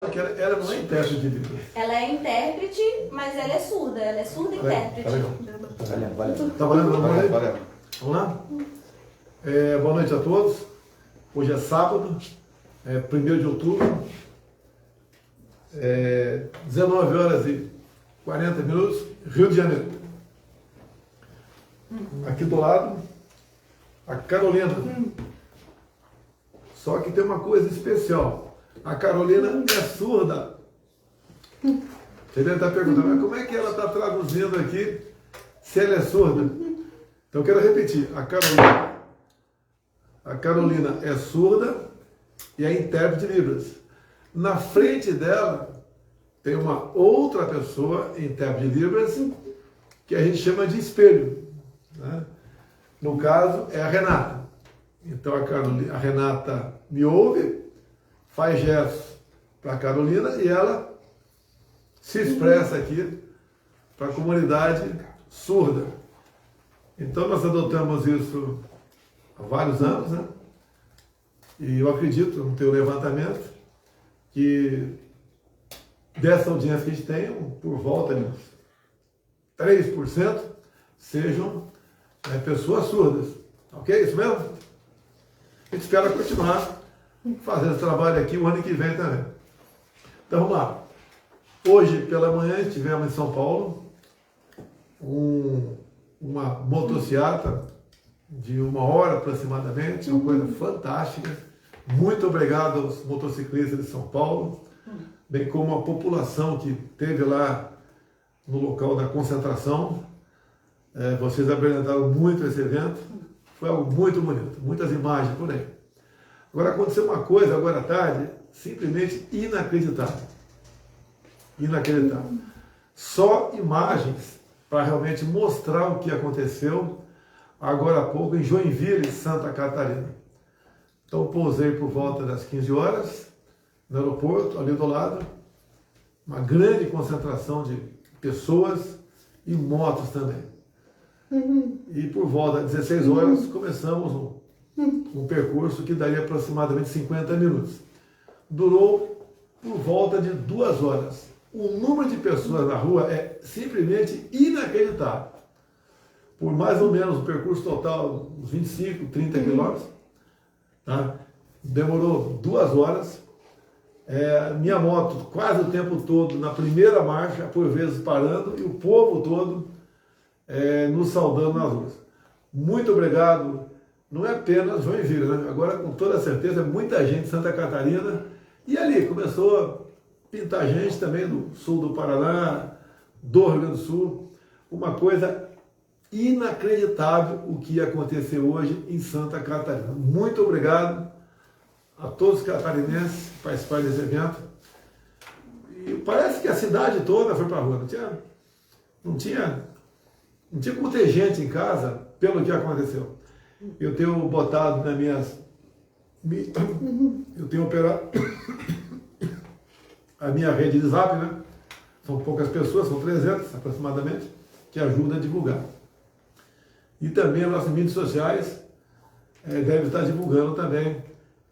Que ela não é intérprete de Libras. Ela é intérprete, mas ela é surda. Ela é surda intérprete. Tá valendo? Vamos lá? Boa noite a todos. Hoje é sábado, 1º de outubro, 19 horas e 40 minutos, Rio de Janeiro. Aqui do lado, a Carolina. Só que tem uma coisa especial. A Carolina é surda. Você deve estar perguntando, mas como é que ela está traduzindo aqui se ela é surda? Então eu quero repetir. A Carolina é surda e é intérprete de Libras. Na frente dela tem uma outra pessoa, intérprete de Libras, que a gente chama de espelho. Né? No caso, é a Renata. Então a Renata me ouve, faz gestos para a Carolina e ela se expressa aqui para a comunidade surda. Então nós adotamos isso há vários anos, né? E eu acredito, no teu levantamento, que dessa audiência que a gente tem, por volta de 3% sejam pessoas surdas. Ok? Isso mesmo? A gente espera continuar fazendo esse trabalho aqui o ano que vem também. Então vamos lá. Hoje pela manhã tivemos em São Paulo uma motociata de 1 hora aproximadamente, uma coisa fantástica. Muito obrigado aos motociclistas de São Paulo, bem como a população que esteve lá no local da concentração. Vocês apresentaram muito esse evento, foi algo muito bonito, muitas imagens por aí. Agora aconteceu uma coisa agora à tarde, simplesmente inacreditável. Inacreditável. Só imagens para realmente mostrar o que aconteceu agora há pouco em Joinville, Santa Catarina. Então pousei por volta das 15 horas no aeroporto, ali do lado, uma grande concentração de pessoas e motos também. E por volta das 16 horas começamos um percurso que daria aproximadamente 50 minutos. Durou por volta de 2 horas. O número de pessoas na rua é simplesmente inacreditável. Por mais ou menos o percurso total, uns 25, 30 quilômetros, tá? Demorou 2 horas. Minha moto quase o tempo todo na primeira marcha, por vezes parando, e o povo todo nos saudando nas ruas. Muito obrigado. Não é apenas Joinville, né? Agora com toda certeza muita gente de Santa Catarina, e ali começou a pintar gente também do sul do Paraná, do Rio Grande do Sul, uma coisa inacreditável o que aconteceu hoje em Santa Catarina. Muito obrigado a todos os catarinenses que participaram desse evento. E parece que a cidade toda foi para a rua, não tinha como ter gente em casa pelo que aconteceu. Eu tenho botado nas eu tenho operado a minha rede de Zap, né? São poucas pessoas, são 300 aproximadamente, que ajudam a divulgar. E também as nossas mídias sociais devem estar divulgando também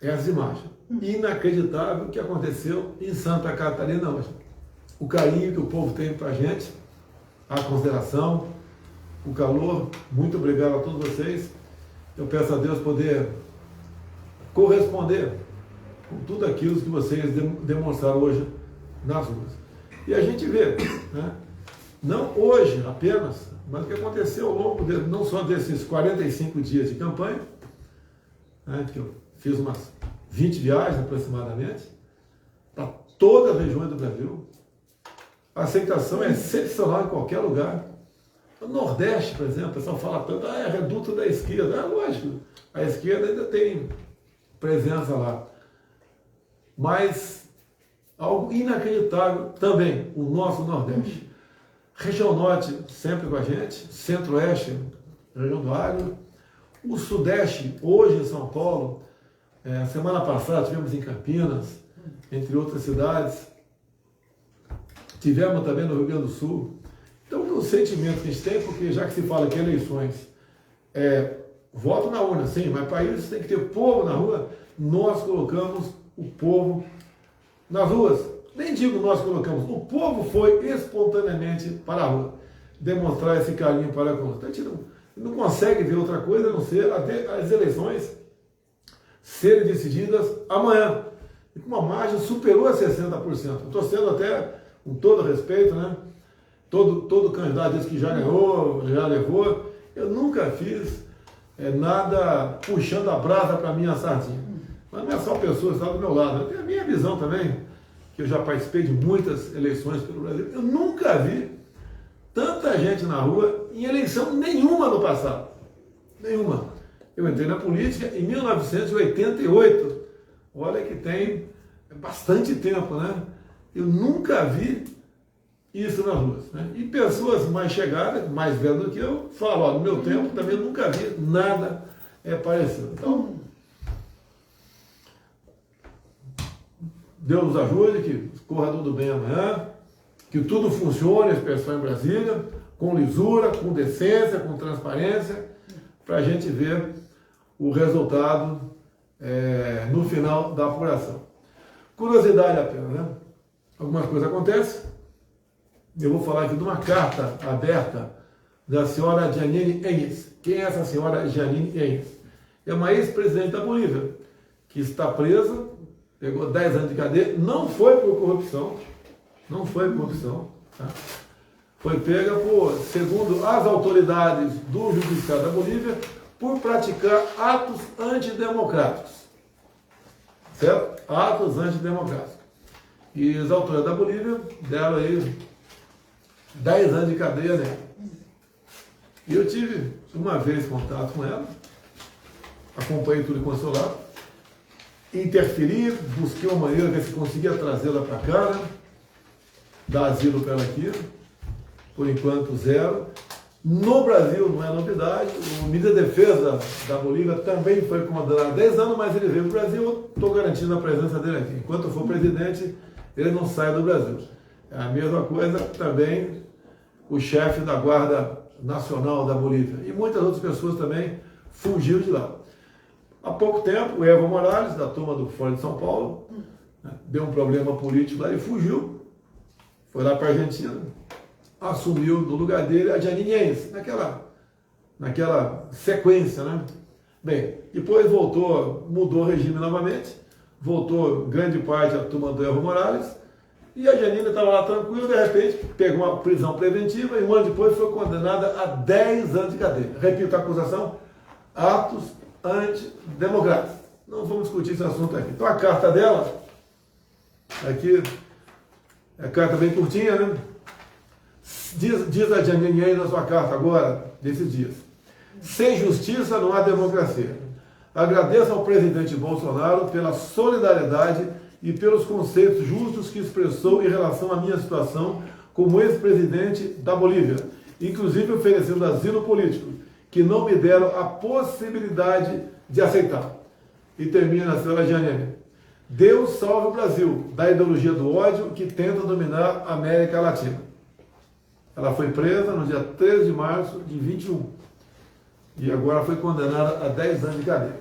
essas imagens. Inacreditável o que aconteceu em Santa Catarina hoje. O carinho que o povo tem para a gente, a consideração, o calor. Muito obrigado a todos vocês. Eu peço a Deus poder corresponder com tudo aquilo que vocês demonstraram hoje nas ruas. E a gente vê, né? Não hoje apenas, mas o que aconteceu ao longo não só desses 45 dias de campanha, né, que eu fiz umas 20 viagens aproximadamente, para todas as regiões do Brasil. A aceitação é excepcional em qualquer lugar. No Nordeste, por exemplo, o pessoal fala tanto, é reduto da esquerda. Lógico, a esquerda ainda tem presença lá. Mas algo inacreditável também, o nosso Nordeste. Região Norte sempre com a gente, Centro-Oeste, região do Agro. O Sudeste, hoje em São Paulo, semana passada tivemos em Campinas, entre outras cidades. Tivemos também no Rio Grande do Sul. Então, o sentimento que a gente tem, porque já que se fala que eleições voto na urna, sim, mas para isso tem que ter povo na rua, nós colocamos o povo nas ruas, Nem digo nós colocamos, o povo foi espontaneamente para a rua demonstrar esse carinho para conosco. Então, a gente não consegue ver outra coisa a não ser até as eleições serem decididas amanhã. E com uma margem superou a 60%. Estou sendo até, com todo respeito, né? Todo candidato disse que já ganhou, já levou. Eu nunca fiz nada puxando a brasa para a minha sardinha. Mas não é só pessoas que estão do meu lado. Eu tenho a minha visão também, que eu já participei de muitas eleições pelo Brasil. Eu nunca vi tanta gente na rua em eleição nenhuma no passado. Nenhuma. Eu entrei na política em 1988. Olha que tem bastante tempo, né? Eu nunca vi isso nas ruas, né? E pessoas mais chegadas, mais velhas do que eu, falam, ó, no meu tempo também eu nunca vi nada parecido. Então, Deus nos ajude, que corra tudo bem amanhã, que tudo funcione, a expressão em Brasília, com lisura, com decência, com transparência, para a gente ver o resultado no final da apuração. Curiosidade apenas, né? Algumas coisas acontecem. Eu vou falar aqui de uma carta aberta da senhora Jeanine Áñez. Quem é essa senhora Jeanine Áñez? É uma ex-presidente da Bolívia, que está presa, pegou 10 anos de cadeia, não foi por corrupção, tá? Foi pega por, segundo as autoridades do Judiciário da Bolívia, por praticar atos antidemocráticos. Certo? Atos antidemocráticos. E as autoridades da Bolívia deram aí 10 anos de cadeia nela. E eu tive uma vez contato com ela, acompanhei tudo em consulado, interferi, busquei uma maneira de ver se conseguia trazê-la para cá, né? Dar asilo para ela aqui, por enquanto zero. No Brasil não é novidade, o ministro da Defesa da Bolívia também foi condenado a 10 anos, mas ele veio para o Brasil, eu estou garantindo a presença dele aqui. Enquanto eu for presidente, ele não sai do Brasil. É a mesma coisa também o chefe da Guarda Nacional da Bolívia. E muitas outras pessoas também fugiram de lá. Há pouco tempo, o Evo Morales, da turma do Fórum de São Paulo, né, deu um problema político lá e fugiu. Foi lá para a Argentina, assumiu no lugar dele a Jeanine Áñez, naquela sequência, né? Bem, depois voltou, mudou o regime novamente, voltou grande parte da turma do Evo Morales, e a Jeanine estava lá tranquila, de repente pegou uma prisão preventiva e um ano depois foi condenada a 10 anos de cadeia. Repito a acusação, atos antidemocráticos. Não vamos discutir esse assunto aqui. Então a carta dela, aqui, é a carta bem curtinha, né? Diz a Jeanine Áñez na sua carta agora, desses dias. Sem justiça não há democracia. Agradeço ao presidente Bolsonaro pela solidariedade e pelos conceitos justos que expressou em relação à minha situação como ex-presidente da Bolívia, inclusive oferecendo asilo político, que não me deram a possibilidade de aceitar. E termina a senhora Jeanine. Deus salve o Brasil da ideologia do ódio que tenta dominar a América Latina. Ela foi presa no dia 13 de março de 21 e agora foi condenada a 10 anos de cadeia.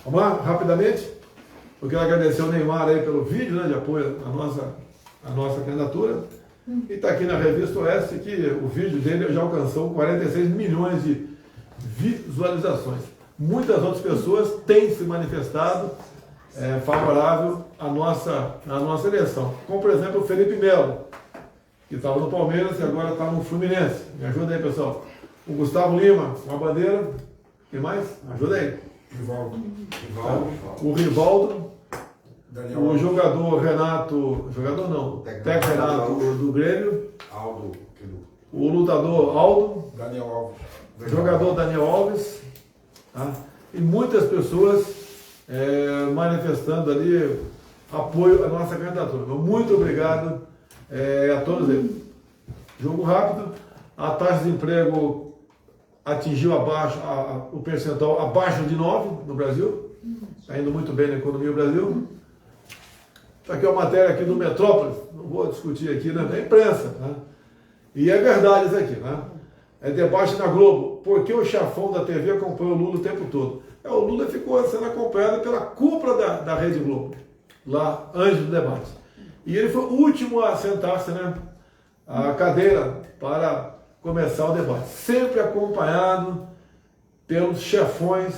Vamos lá, rapidamente. Eu quero agradecer ao Neymar aí pelo vídeo, né, de apoio à nossa candidatura. E está aqui na Revista Oeste que o vídeo dele já alcançou 46 milhões de visualizações. Muitas outras pessoas têm se manifestado favorável à nossa eleição. Como, por exemplo, o Felipe Melo, que estava no Palmeiras e agora está no Fluminense. Me ajuda aí, pessoal. O Gustavo Lima, uma bandeira. Quem mais? Ajuda aí. Rivaldo. O Rivaldo. Daniel O Alves. jogador Renato. Jogador não. Técnico Renato do Grêmio. Aldo. O lutador Aldo. Daniel Alves. Jogador Daniel Alves. Tá? E muitas pessoas manifestando ali apoio à nossa candidatura. Muito obrigado a todos eles. Jogo rápido. A taxa de desemprego atingiu o percentual abaixo de 9 no Brasil. Está indo muito bem na economia do Brasil. Está aqui uma matéria aqui do Metrópolis. Não vou discutir aqui, né? Da imprensa. Né? E é verdade isso aqui. Né? É debate na Globo. Por que o chefão da TV acompanha o Lula o tempo todo? O Lula ficou sendo acompanhado pela cúpula da Rede Globo. lá antes do debate. E ele foi o último a sentar-se, né, à cadeira para começar o debate, sempre acompanhado pelos chefões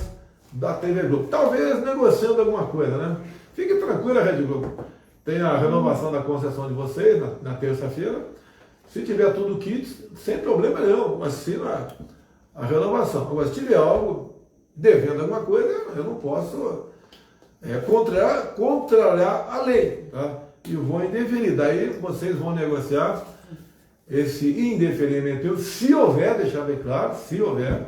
da TV Globo, talvez negociando alguma coisa, né? Fique tranquila, Rede Globo, tem a renovação da concessão de vocês na terça-feira, se tiver tudo kit, sem problema nenhum, assina a renovação. Agora, se tiver algo devendo alguma coisa, eu não posso contrariar a lei, tá? E vou indeferir, daí vocês vão negociar esse indeferimento, se houver, deixar bem claro, se houver,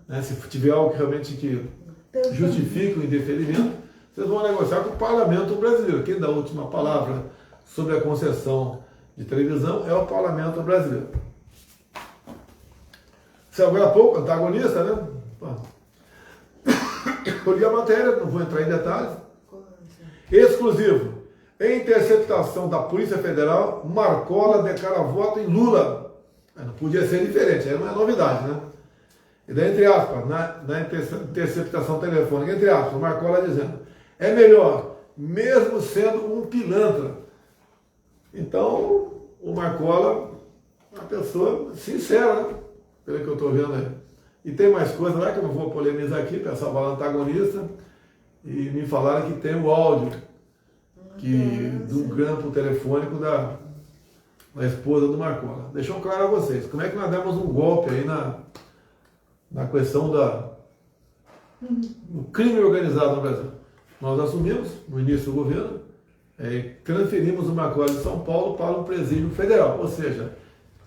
né, se tiver algo realmente que justifique o indeferimento, vocês vão negociar com o Parlamento Brasileiro. Quem dá a última palavra sobre a concessão de televisão é o Parlamento Brasileiro. Se agora há pouco, antagonista, né? Eu li a matéria, não vou entrar em detalhes. Exclusivo. Em interceptação da Polícia Federal, Marcola declara voto em Lula. Não podia ser diferente, aí não é novidade, né? E daí, entre aspas, na interceptação telefônica, entre aspas, Marcola dizendo, é melhor, mesmo sendo um pilantra. Então, o Marcola é uma pessoa sincera, né? Pelo que eu estou vendo aí. E tem mais coisa lá que eu não vou polemizar aqui, para salvar o antagonista, e me falaram que tem o áudio do grampo telefônico da esposa do Marcola. Deixou claro a vocês, como é que nós demos um golpe aí na questão do crime organizado no Brasil. Nós assumimos, no início do governo, transferimos o Marcola de São Paulo para um presídio federal, ou seja,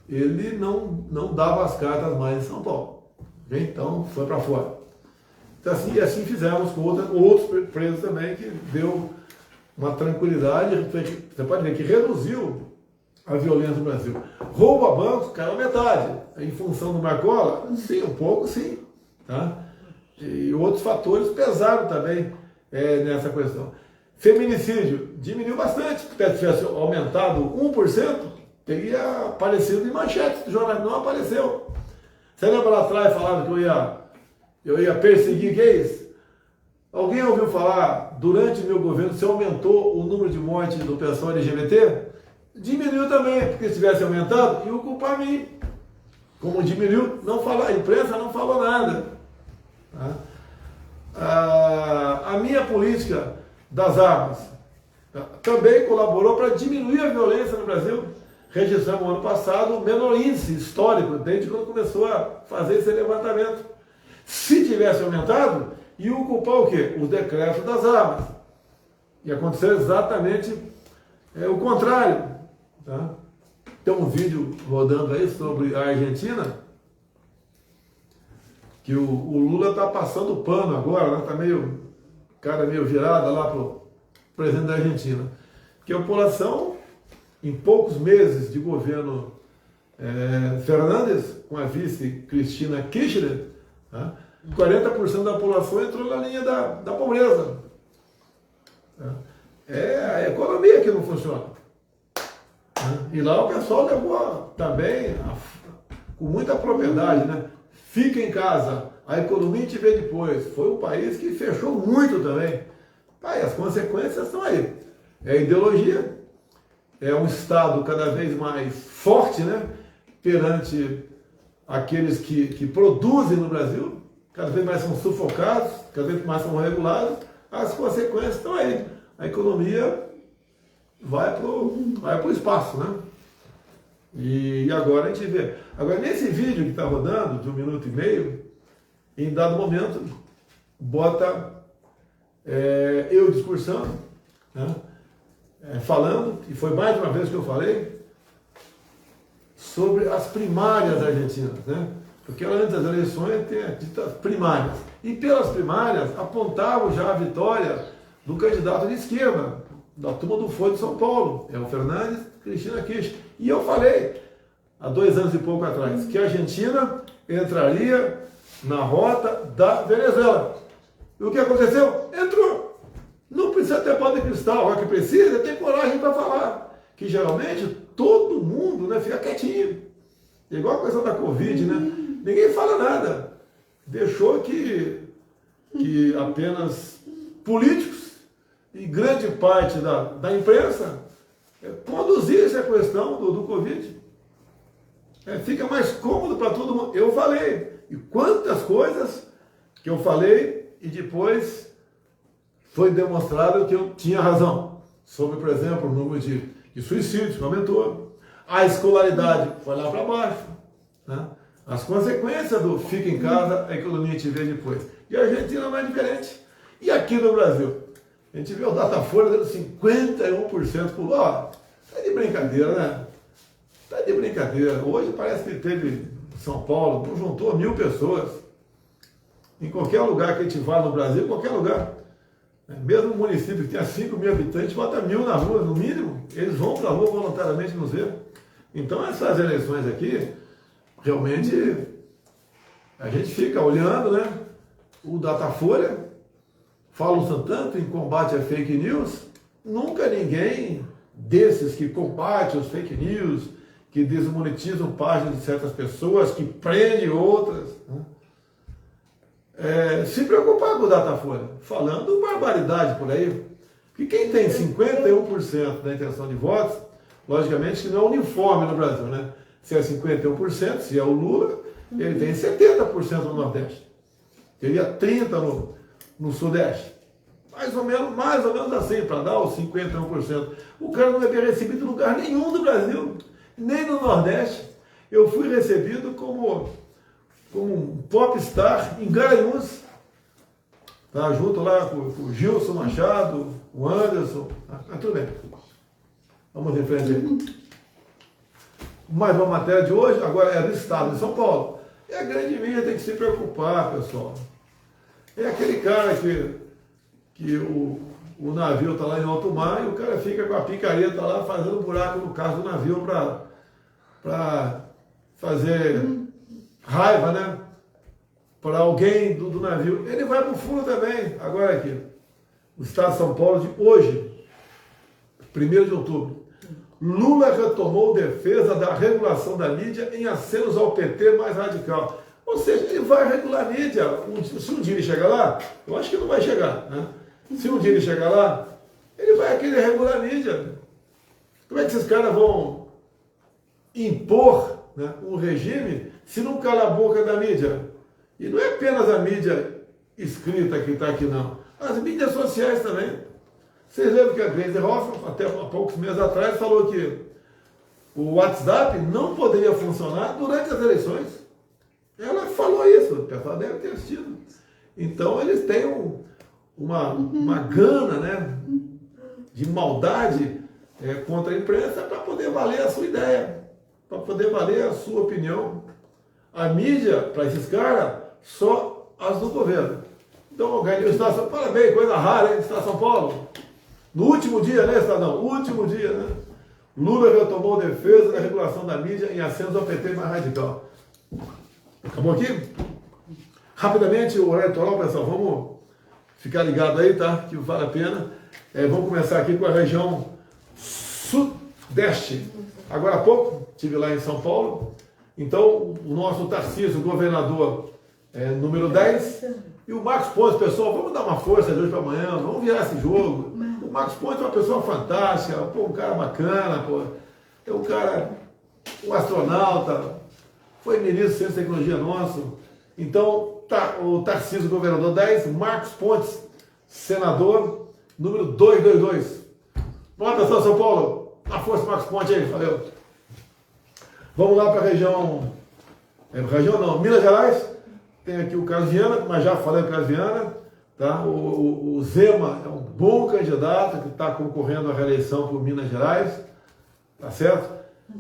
ele não dava as cartas mais em São Paulo. Então, foi para fora. Então, assim fizemos com outros presos também, que deu uma tranquilidade. Você pode ver que reduziu a violência no Brasil. Roubo a bancos, caiu metade. Em função do Marcola, sim, um pouco sim. Tá? E outros fatores pesaram também nessa questão. Feminicídio diminuiu bastante. Se tivesse aumentado 1%, teria aparecido em manchetes do jornal, não apareceu. Você lembra lá atrás falando que eu ia perseguir gays? Alguém ouviu falar, durante o meu governo, se aumentou o número de mortes do pessoal LGBT? Diminuiu também, porque se tivesse aumentado, ia culpar mim. Como diminuiu, a imprensa não falou nada. Tá? A minha política das armas também colaborou para diminuir a violência no Brasil. Registramos no ano passado o menor índice histórico, desde quando começou a fazer esse levantamento. Se tivesse aumentado, ia culpar o quê? O decreto das armas. E aconteceu exatamente o contrário. Tá? Tem um vídeo rodando aí sobre a Argentina, que o Lula está passando pano agora, está cara meio virada lá para o presidente da Argentina. Que a população, em poucos meses de governo Fernandes, com a vice Cristina Kirchner, tá? 40% da população entrou na linha da pobreza. Tá? É a economia que não funciona. Tá? E lá o pessoal levou também, com muita propriedade, né? Fica em casa, a economia te vê depois. Foi um país que fechou muito também. E as consequências estão aí. É ideologia, é um Estado cada vez mais forte, né? Perante aqueles que produzem no Brasil, cada vez mais são sufocados, cada vez mais são regulados, as consequências estão aí. A economia vai para o espaço, né? E agora a gente vê. Agora, nesse vídeo que está rodando, de 1 minuto e meio, em dado momento, bota eu discursando, né? Falando, e foi mais uma vez que eu falei, sobre as primárias argentinas, né? Porque antes das eleições tem as primárias. E pelas primárias apontavam já a vitória do candidato de esquerda, da turma do Foro de São Paulo, o Fernandes, Cristina Kirchner. E eu falei, há 2 anos e pouco atrás, que a Argentina entraria na rota da Venezuela. E o que aconteceu? Entrou. Não precisa ter bola de cristal, o que precisa é ter coragem para falar. Que geralmente todo mundo, né, fica quietinho. Igual a questão da Covid, né? Ninguém fala nada. Deixou que apenas políticos e grande parte da imprensa conduzir essa questão do Covid. Fica mais cômodo para todo mundo. Eu falei, e quantas coisas que eu falei e depois foi demonstrado que eu tinha razão. Sobre, por exemplo, o número de suicídios que aumentou, a escolaridade foi lá para baixo, né? As consequências do fica em casa, a economia a gente vê depois. E a Argentina não é diferente. E aqui no Brasil? A gente vê o Datafolha dando 51% por lá. Tá de brincadeira, né? Tá de brincadeira. Hoje parece que teve São Paulo, não juntou 1.000 pessoas. Em qualquer lugar que a gente vá no Brasil, qualquer lugar. Mesmo um município que tenha 5.000 habitantes, bota 1.000 na rua, no mínimo. Eles vão para a rua voluntariamente nos ver. Então essas eleições aqui, realmente, a gente fica olhando, né? O Datafolha, falam tanto em combate a fake news, nunca ninguém desses que combate os fake news, que desmonetizam páginas de certas pessoas, que prendem outras, né? Se preocupar com o Datafolha, falando barbaridade por aí. Porque quem tem 51% da intenção de votos, logicamente que não é uniforme no Brasil, né? Se é 51%, se é o Lula, ele tem 70% no Nordeste. Teria 30% no Sudeste. Mais ou menos assim, para dar os 51%. O cara não é bem recebido em lugar nenhum do Brasil, nem no Nordeste. Eu fui recebido como um popstar em Garanhuns, tá? Junto lá com o Gilson Machado, o Anderson, tudo bem. Vamos em frente aí. Mais uma matéria de hoje, agora é do estado de São Paulo. E a grande mídia tem que se preocupar, pessoal. É aquele cara que o navio está lá em alto mar e o cara fica com a picareta lá fazendo buraco no carro do navio para fazer raiva, né? Para alguém do navio. Ele vai para o fundo também. Agora aqui, o estado de São Paulo de hoje, 1º de outubro. Lula retomou defesa da regulação da mídia em acenos ao PT mais radical. Ou seja, ele vai regular a mídia. Se um dia ele chegar lá, eu acho que não vai chegar, né? Se um dia ele chegar lá, ele vai querer regular a mídia. Como é que esses caras vão impor, né, um regime se não cala a boca da mídia? E não é apenas a mídia escrita que está aqui, não. As mídias sociais também. Vocês lembram que a Gleisi Hoffmann, até há poucos meses atrás, falou que o WhatsApp não poderia funcionar durante as eleições. Ela falou isso, o pessoal deve ter assistido. Então eles têm uma gana, né, de maldade contra a imprensa para poder valer a sua ideia, para poder valer a sua opinião. A mídia, para esses caras, só as do governo. Então, ganhou Estado, parabéns, coisa rara, hein, Estado de São Paulo. No último dia, né, Estadão? Último dia, né? Lula retomou defesa da regulação da mídia em acenos ao PT mais radical. Acabou aqui? Rapidamente, o horário eleitoral, pessoal, vamos ficar ligado aí, tá? Que vale a pena. Vamos começar aqui com a região sudeste. Agora há pouco, estive lá em São Paulo. Então, o nosso Tarcísio, governador número 10, e o Marcos Pontes, pessoal, vamos dar uma força de hoje para amanhã, vamos virar esse jogo. O Marcos Pontes é uma pessoa fantástica, pô, um cara bacana, pô. É um cara, um astronauta, foi ministro de Ciência e Tecnologia nosso. Então, o Tarcísio, governador 10, Marcos Pontes, senador, número 222. Vamos lá, pessoal, São Paulo, a força Marcos Pontes aí, valeu. Vamos lá para a região Minas Gerais. Tem aqui o Carlos Viana, mas já falei do Carlos Viana, tá? O Zema é um bom candidato que está concorrendo à reeleição por Minas Gerais, tá certo?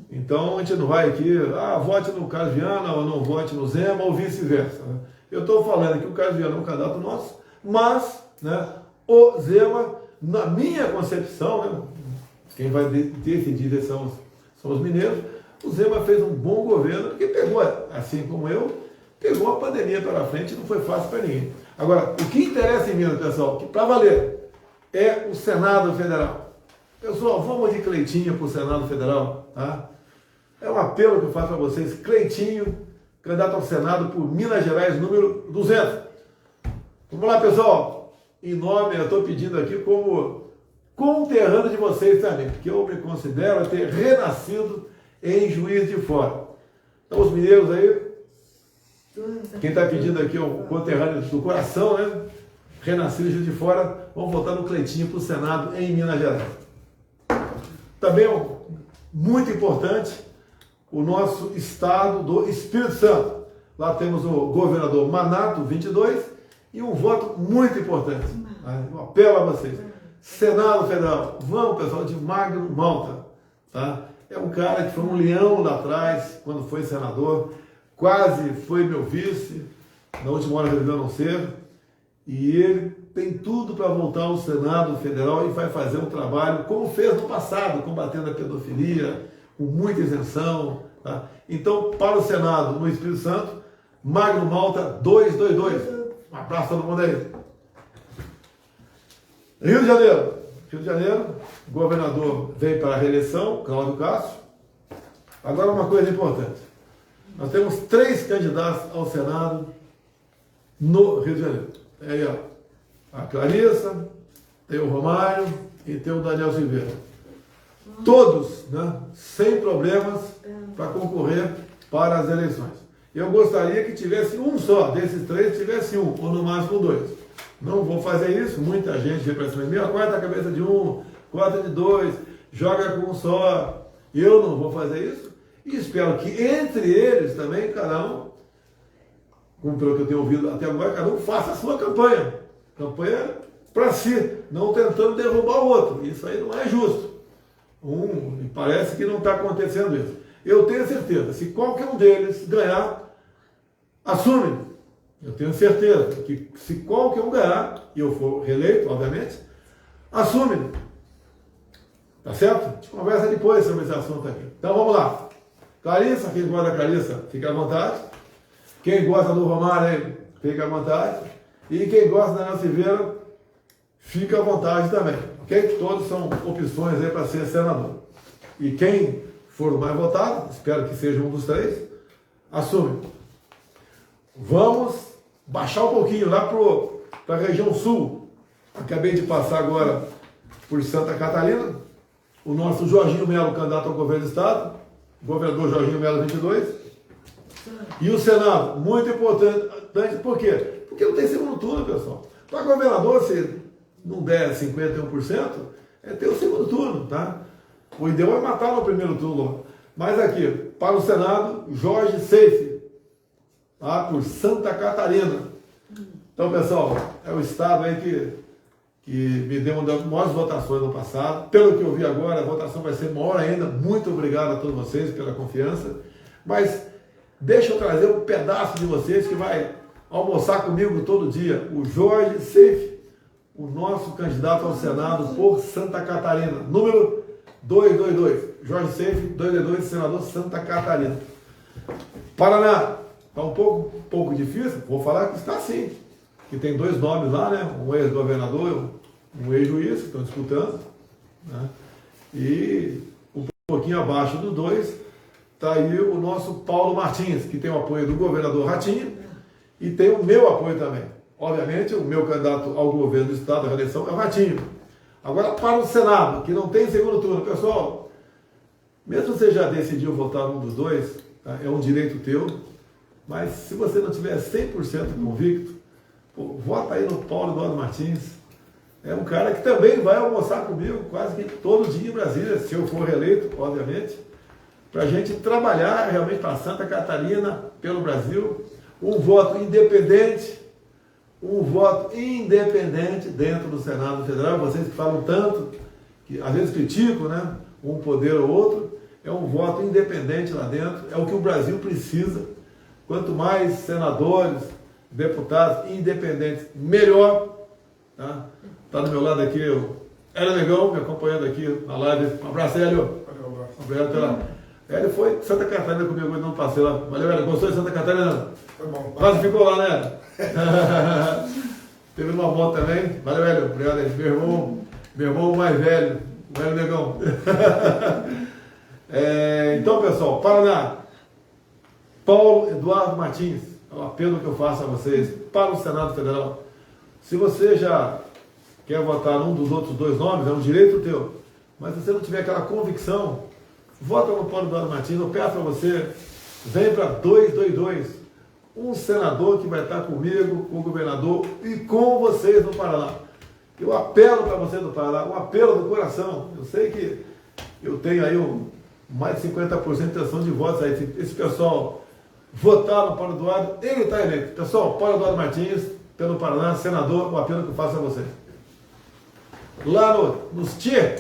Então a gente não vai aqui, vote no Carlos Viana ou não vote no Zema ou vice-versa, né? Eu estou falando que o Carlos Viana é um candidato nosso, mas, né, o Zema, na minha concepção, né, quem vai decidir são os mineiros, o Zema fez um bom governo, porque pegou, assim como eu, pegou a pandemia pela frente e não foi fácil para ninguém. Agora, o que interessa em Minas, pessoal, que para valer, é o Senado Federal. Pessoal, vamos de Cleitinho para o Senado Federal, tá? É um apelo que eu faço para vocês. Cleitinho, candidato ao Senado por Minas Gerais, número 200. Vamos lá, pessoal. Em nome, eu estou pedindo aqui como conterrâneo de vocês também, porque eu me considero ter renascido em Juiz de Fora. Então os mineiros aí, quem está pedindo aqui é o conterrâneo do coração, né? Renascido em Juiz de Fora, vamos votar no Cleitinho para o Senado em Minas Gerais. Também muito importante, o nosso estado do Espírito Santo. Lá temos o governador Manato, 22, e um voto muito importante. Eu apelo a vocês. Senado Federal, vamos pessoal, de Magno Malta. Tá? É um cara que foi um leão lá atrás, quando foi senador, quase foi meu vice, na última hora resolveu não ser, e ele tem tudo para voltar ao Senado Federal e vai fazer um trabalho, como fez no passado, combatendo a pedofilia, com muita isenção. Tá? Então, para o Senado, no Espírito Santo, Magno Malta 222. Um abraço a todo mundo aí. Rio de Janeiro. Rio de Janeiro, o governador veio para a reeleição, Cláudio Castro. Agora uma coisa importante. Nós temos 3 candidatos ao Senado no Rio de Janeiro. Aí, ó, a Clarissa, tem o Romário e tem o Daniel Silveira. Todos, né, sem problemas para concorrer para as eleições. Eu gostaria que tivesse um só, desses 3 tivesse um, ou no máximo 2. Não vou fazer isso, muita gente vê para cima de mim, corta a cabeça de um, corta de 2, joga com um só. Eu não vou fazer isso e espero que entre eles também, cada um, como pelo que eu tenho ouvido até agora, cada um faça a sua campanha. Campanha para si, não tentando derrubar o outro. Isso aí não é justo. Me parece que não está acontecendo isso. Eu tenho certeza, se qualquer um deles ganhar, assume. Eu tenho certeza que se qualquer um ganhar, e eu for reeleito, obviamente, assume. Tá certo? A gente conversa depois sobre esse assunto aqui. Então vamos lá. Clarissa, quem gosta da Clarissa, fica à vontade. Quem gosta do Romário aí, fica à vontade. E quem gosta da Ana Silveira, fica à vontade também. Ok? Todos são opções aí para ser senador. E quem for o mais votado, espero que seja um dos 3, assume. Vamos baixar um pouquinho lá para a região sul. Acabei de passar agora por Santa Catarina. O nosso Jorginho Melo, candidato ao governo do estado. Governador Jorginho Melo, 22. E o Senado, muito importante, por quê? Porque não tem segundo turno, pessoal. Para governador, se não der 51%, é ter o segundo turno, tá? O ideal é matar no primeiro turno. Mas aqui, para o Senado, Jorge Seife, lá por Santa Catarina. Então, pessoal, é o estado aí que me deu uma das maiores votações no passado. Pelo que eu vi agora, a votação vai ser maior ainda. Muito obrigado a todos vocês pela confiança. Mas deixa eu trazer um pedaço de vocês que vai almoçar comigo todo dia. O Jorge Seife, o nosso candidato ao Senado por Santa Catarina. Número 222. Jorge Seife, 222, senador Santa Catarina. Paraná. Está um pouco difícil, vou falar que está sim. Que tem 2 nomes lá, né? Um ex-governador, um ex-juiz que estão disputando. Né? E um pouquinho abaixo do 2 está aí o nosso Paulo Martins, que tem o apoio do governador Ratinho e tem o meu apoio também. Obviamente, o meu candidato ao governo do estado da reeleição é o Ratinho. Agora, para o Senado, que não tem segundo turno, pessoal, mesmo você já decidiu votar num dos 2, tá? É um direito teu. Mas se você não tiver 100% convicto, vota aí no Paulo Eduardo Martins. É um cara que também vai almoçar comigo quase que todo dia em Brasília, se eu for reeleito, obviamente, para a gente trabalhar realmente para Santa Catarina, pelo Brasil, um voto independente dentro do Senado Federal. Vocês que falam tanto, que às vezes criticam, né, um poder ou outro, é um voto independente lá dentro, é o que o Brasil precisa. Quanto mais senadores, deputados independentes, melhor. Tá do meu lado aqui o Hélio Negão, me acompanhando aqui na live. Um abraço, Hélio. Obrigado pela... Hélio foi de Santa Catarina comigo quando não passei lá. Valeu, Hélio. Gostou de Santa Catarina? Foi bom. Quase ficou lá, né? Teve uma moto também. Valeu, Hélio. Obrigado, Hélio. Meu irmão mais velho, o Hélio Negão. Então, pessoal, Paraná. Paulo Eduardo Martins, é o apelo que eu faço a vocês para o Senado Federal. Se você já quer votar num dos outros dois nomes, é um direito teu. Mas se você não tiver aquela convicção, vota no Paulo Eduardo Martins. Eu peço para você, vem para 222, um senador que vai estar comigo, com o governador e com vocês no Paraná. Eu apelo para vocês do Paraná, um apelo do coração. Eu sei que eu tenho aí mais de 50% de intenção de votos aí. Esse pessoal votar no Paulo Eduardo, ele está eleito. Pessoal, Paulo Eduardo Martins, pelo Paraná, senador, o apelo que eu faço a vocês. Lá nos Tchê,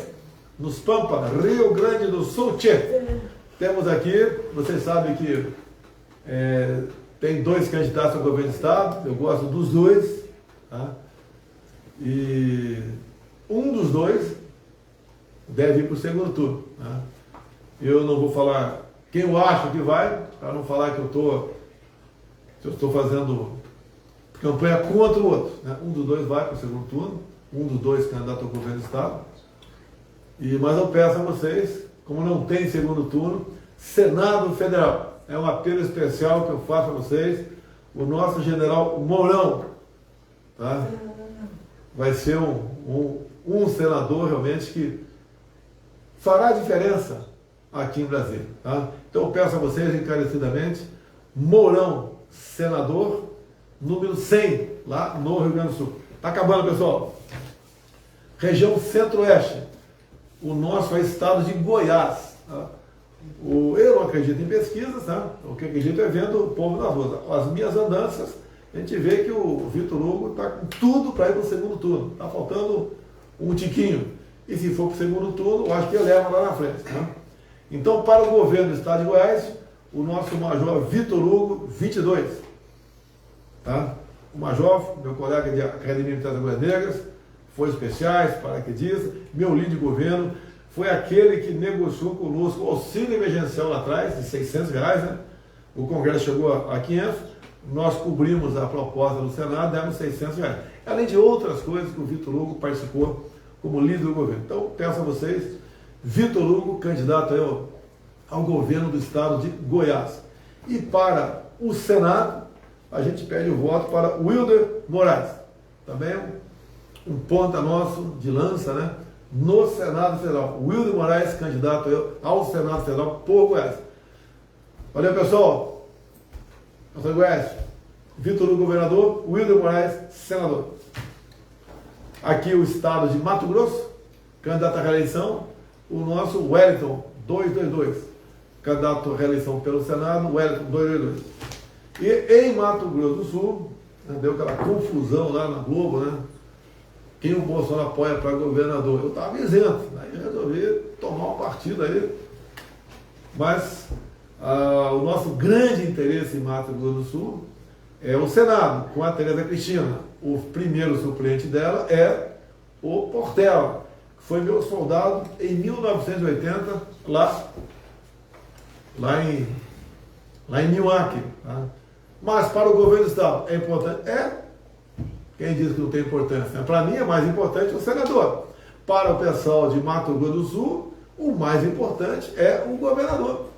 nos Pampa, Rio Grande do Sul, Tchê, temos aqui, vocês sabem que tem dois candidatos ao governo do estado, eu gosto dos dois, tá? E um dos dois deve ir para o segundo turno, tá? Eu não vou falar quem eu acho que vai, para não falar que eu estou fazendo campanha contra o outro, né? Um dos dois vai para o segundo turno, um dos dois candidato ao governo do estado. Mas eu peço a vocês, como não tem segundo turno, Senado Federal. É um apelo especial que eu faço a vocês. O nosso general Mourão, tá? Vai ser um senador realmente que fará diferença aqui em Brasília. Tá? Então eu peço a vocês encarecidamente, Mourão, senador, número 100, lá no Rio Grande do Sul. Está acabando, pessoal. Região Centro-Oeste. O nosso é o estado de Goiás. Tá? Eu não acredito em pesquisas, tá? O que acredito é vendo o povo nas ruas. As minhas andanças, a gente vê que o Vitor Hugo está com tudo para ir para o segundo turno. Está faltando um tiquinho. E se for para o segundo turno, eu acho que ele leva lá na frente. Tá? Então, para o governo do estado de Goiás, o nosso major Vitor Hugo, 22. Tá? O major, meu colega de Academia Militar das Agulhas Negras, Forças Especiais, paraquedistas, meu líder de governo, foi aquele que negociou conosco o auxílio emergencial lá atrás, de R$600, né? O Congresso chegou a 500, nós cobrimos a proposta do Senado, demos R$600. Além de outras coisas que o Vitor Hugo participou como líder do governo. Então, peço a vocês, Vitor Hugo, candidato aí ao governo do estado de Goiás. E para o Senado, a gente pede o voto para Wilder Moraes. Também um ponta nosso de lança, né? No Senado Federal. Wilder Moraes, candidato ao Senado Federal por Goiás. Valeu, pessoal. Eu sou Goiás. Vitor Hugo, governador. Wilder Moraes, senador. Aqui o estado de Mato Grosso, candidato à reeleição, o nosso Wellington, 222. Candidato à reeleição pelo Senado, Wellington, 222. E em Mato Grosso do Sul, né, deu aquela confusão lá na Globo, né? Quem o Bolsonaro apoia para governador? Eu estava isento, aí resolvi tomar um partido aí. Mas o nosso grande interesse em Mato Grosso do Sul é o Senado, com a Tereza Cristina. O primeiro suplente dela é o Portela, que foi meu soldado em 1980, lá em Nioaque. Tá? Mas para o governo do estado é importante? Quem diz que não tem importância? Para mim é mais importante o senador. Para o pessoal de Mato Grosso do Sul, o mais importante é o governador.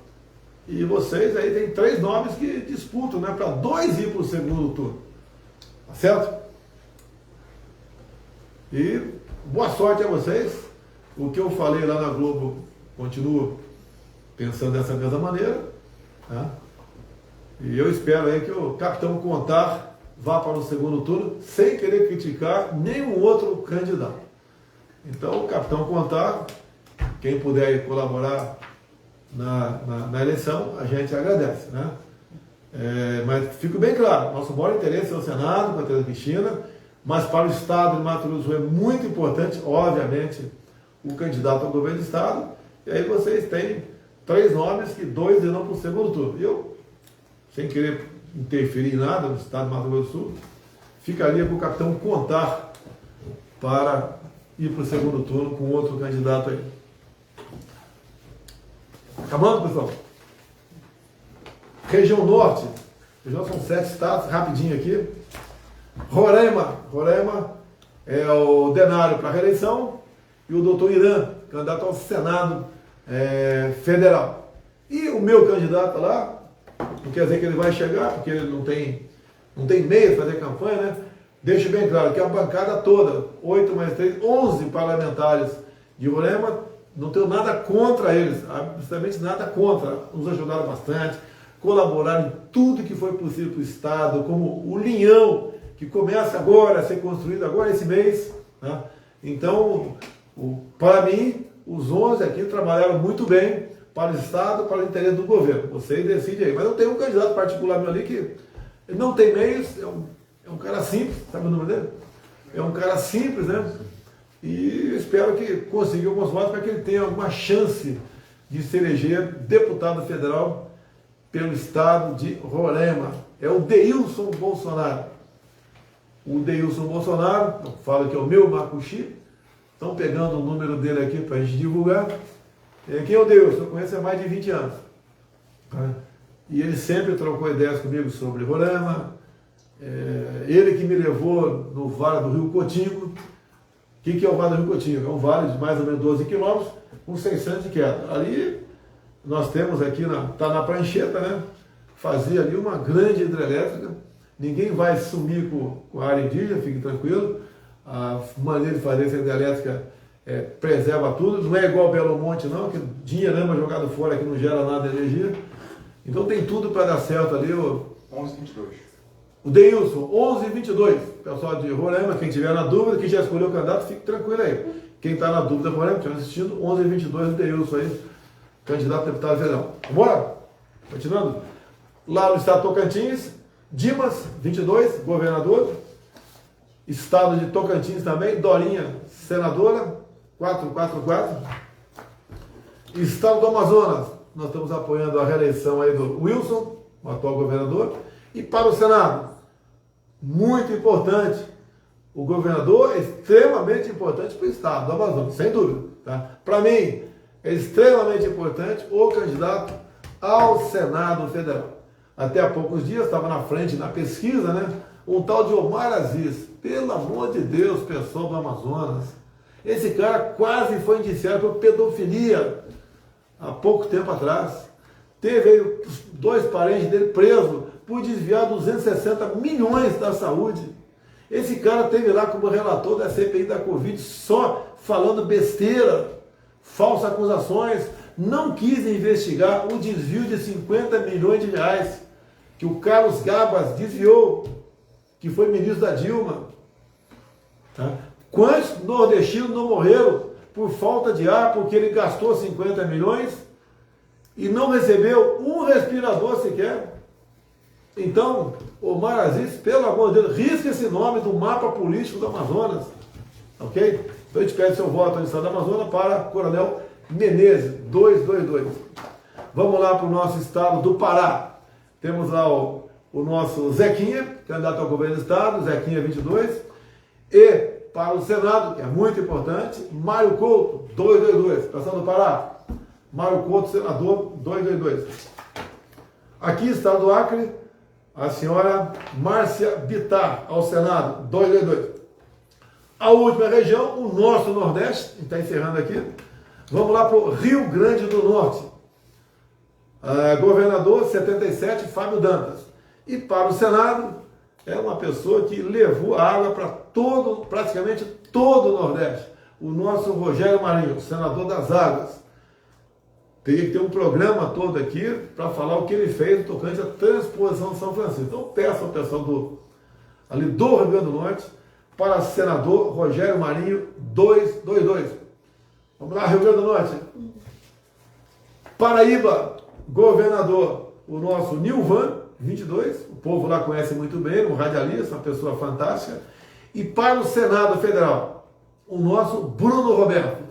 E vocês aí tem 3 nomes que disputam, né? Para 2 ir para o segundo turno. Tá certo? E boa sorte a vocês. O que eu falei lá na Globo, continuo pensando dessa mesma maneira. Tá? E eu espero aí que o capitão Contar vá para o segundo turno sem querer criticar nenhum outro candidato. Então, o capitão Contar, quem puder colaborar na eleição, a gente agradece, né? Mas fica bem claro, nosso maior interesse é o Senado, com a Tereza Cristina, mas para o estado de Mato Grosso do Sul é muito importante, obviamente, o candidato ao governo do estado, e aí vocês têm 3 nomes que 2 irão para o segundo turno. E eu, sem querer interferir em nada no estado de Mato Grosso do Sul, ficaria com o capitão Contar para ir para o segundo turno com outro candidato aí. Acabando, pessoal? Região Norte, são 7 estados, rapidinho aqui. Roraima é o Denário para a reeleição e o doutor Irã, candidato ao Senado Federal. E o meu candidato lá, não quer dizer que ele vai chegar, porque ele não tem meio de fazer campanha, né? Deixo bem claro que a bancada toda, 8 mais 3, 11 parlamentares de Roraima, não tenho nada contra eles, absolutamente nada contra, nos ajudaram bastante, colaboraram em tudo que foi possível para o Estado, como o Linhão, que começa agora a ser construído agora esse mês, né? Então, para mim, os 11 aqui trabalharam muito bem para o Estado, para o interesse do governo. Vocês decidem aí. Mas eu tenho um candidato particular meu ali que ele não tem meios, é um cara simples, sabe o nome dele? É um cara simples, né? E espero que consiga alguns votos para que ele tenha alguma chance de se eleger deputado federal pelo estado de Roraima. É o Deilson Bolsonaro. O Deilson Bolsonaro, eu falo que é o meu Macuxi, estão pegando o número dele aqui para a gente divulgar. Quem é o Deilson? Eu conheço há mais de 20 anos. Tá? E ele sempre trocou ideias comigo sobre Roraima. Ele que me levou no Vale do Rio Cotingo. O que é o Vale do Rio Cotingo? É um vale de mais ou menos 12 quilômetros, com 600 de queda. Ali nós temos aqui, está na prancheta, né? Fazer ali uma grande hidrelétrica. Ninguém vai sumir com a área indígena, fique tranquilo. A maneira de fazer essa hidrelétrica preserva tudo. Não é igual Belo Monte, não, que dinheirama jogado fora que não gera nada de energia. Então tem tudo para dar certo ali. 11:22. O Deilson, 11:22. Pessoal de Roraima, quem tiver na dúvida, quem já escolheu o candidato, fique tranquilo aí. Quem está na dúvida, Roraima, estiver assistindo, 11:22 o Deilson aí, candidato a deputado federal. Vamos lá? Continuando. Lá no estado de Tocantins, Dimas, 22, governador. Estado de Tocantins também, Dorinha, senadora, 444. Estado do Amazonas, nós estamos apoiando a reeleição aí do Wilson, o atual governador. E para o Senado, muito importante, o governador é extremamente importante para o estado do Amazonas, sem dúvida. Tá? Para mim, é extremamente importante o candidato ao Senado Federal. Até há poucos dias estava na frente na pesquisa, né? Um tal de Omar Aziz. Pelo amor de Deus, pessoal do Amazonas. Esse cara quase foi indiciado por pedofilia há pouco tempo atrás. Teve aí os 2 parentes dele presos por desviar 260 milhões da saúde. Esse cara teve lá como relator da CPI da Covid só falando besteira, falsas acusações, não quis investigar o desvio de 50 milhões de reais que o Carlos Gabas desviou, que foi ministro da Dilma. Tá? Quantos nordestinos não morreram por falta de ar porque ele gastou 50 milhões e não recebeu um respirador sequer? Então, Omar Aziz, pelo amor de Deus, risca esse nome do mapa político do Amazonas. Ok? Então a gente pede seu voto no estado do Amazonas para Coronel Menezes, 222. Vamos lá para o nosso estado do Pará. Temos lá o nosso Zequinha, candidato ao governo do estado, Zequinha 22. E para o Senado, que é muito importante, Mário Couto, 222. Pessoal do Pará, Mário Couto, senador, 222. Aqui, estado do Acre, a senhora Márcia Bittar, ao Senado, 222. A última região, o nosso Nordeste, a gente está encerrando aqui. Vamos lá para o Rio Grande do Norte. Governador 77, Fábio Dantas. E para o Senado, é uma pessoa que levou a água para praticamente todo o Nordeste. O nosso Rogério Marinho, senador das águas. Teria que ter um programa todo aqui para falar o que ele fez tocante à transposição de São Francisco. Então peço ao pessoal do Rio Grande do Norte para senador Rogério Marinho 222. Vamos lá, Rio Grande do Norte. Paraíba, governador, o nosso Nilvan 22. O povo lá conhece muito bem, um radialista, uma pessoa fantástica. E para o Senado Federal, o nosso Bruno Roberto.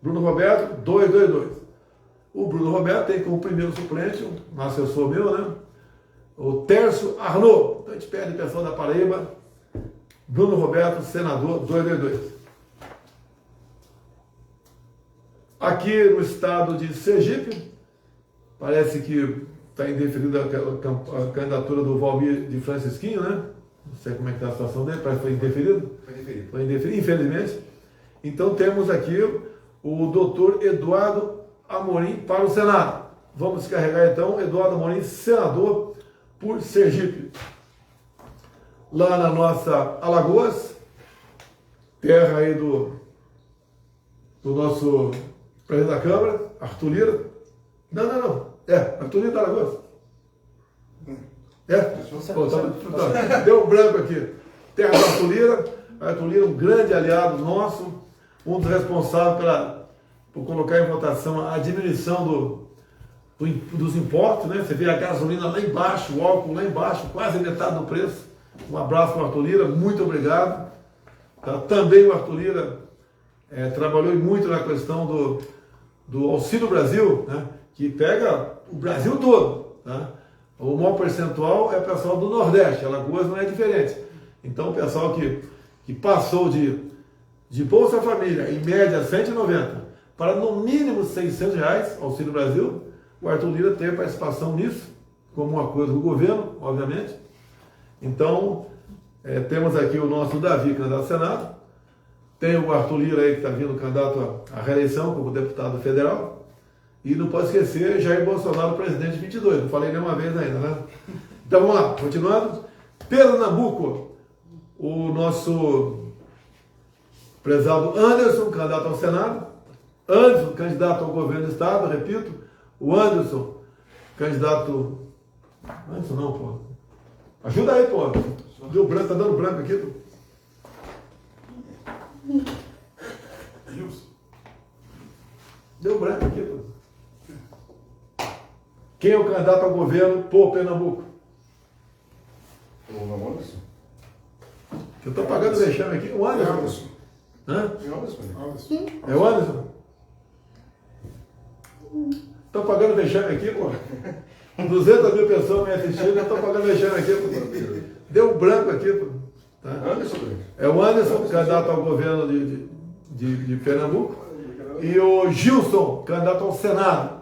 Bruno Roberto 222. O Bruno Roberto tem como primeiro suplente, um assessor meu, né? O Tércio Arnaud. Então a gente pede o pessoal da Paraíba, Bruno Roberto, senador 222. Aqui no estado de Sergipe, parece que está indeferida a candidatura do Valmir de Francisquinho, né? Não sei como é que está a situação dele, parece que foi indeferido. Foi indeferido, infelizmente. Então temos aqui o doutor Eduardo Amorim para o Senado. Vamos descarregar então Eduardo Amorim, senador por Sergipe. lá na nossa Alagoas, terra aí do nosso presidente da Câmara, Arthur Lira. Não. Arthur Lira da Alagoas. Deu um branco aqui. Terra do Arthur Lira. Arthur Lira, um grande aliado nosso, um dos responsáveis por colocar em votação a diminuição dos impostos, né? Você vê a gasolina lá embaixo, o álcool lá embaixo, quase metade do preço. Um abraço para o Arthur Lira, muito obrigado. Tá? Também o Arthur Lira trabalhou muito na questão do Auxílio Brasil, né? Que pega o Brasil todo. Tá? O maior percentual é o pessoal do Nordeste, Alagoas não é diferente. Então o pessoal que passou de Bolsa Família, em média 190, para no mínimo R$600, Auxílio Brasil, o Arthur Lira tem participação nisso, como uma coisa do governo, obviamente. Então, temos aqui o nosso Davi, candidato ao Senado, tem o Arthur Lira aí que está vindo candidato à reeleição como deputado federal, e não pode esquecer Jair Bolsonaro, presidente 22, não falei nenhuma vez ainda, né? Então vamos lá, continuando. Pernambuco, o nosso prezado Anderson, candidato ao Senado. Anderson, candidato ao governo do estado, repito. O Anderson, candidato... Anderson não, pô. Ajuda aí, pô. Deu branco, tá dando branco aqui, pô. Deu branco aqui, pô. Quem é o candidato ao governo por Pernambuco? O Anderson. Eu estou pagando vexame aqui. O Anderson. Hã? É o Anderson? Estou pagando vexame aqui, pô. 200 mil pessoas me assistindo, eu estou pagando vexame aqui, pô. Deu branco aqui, pô. Tá? É o Anderson, candidato ao governo de Pernambuco. E o Gilson, candidato ao Senado.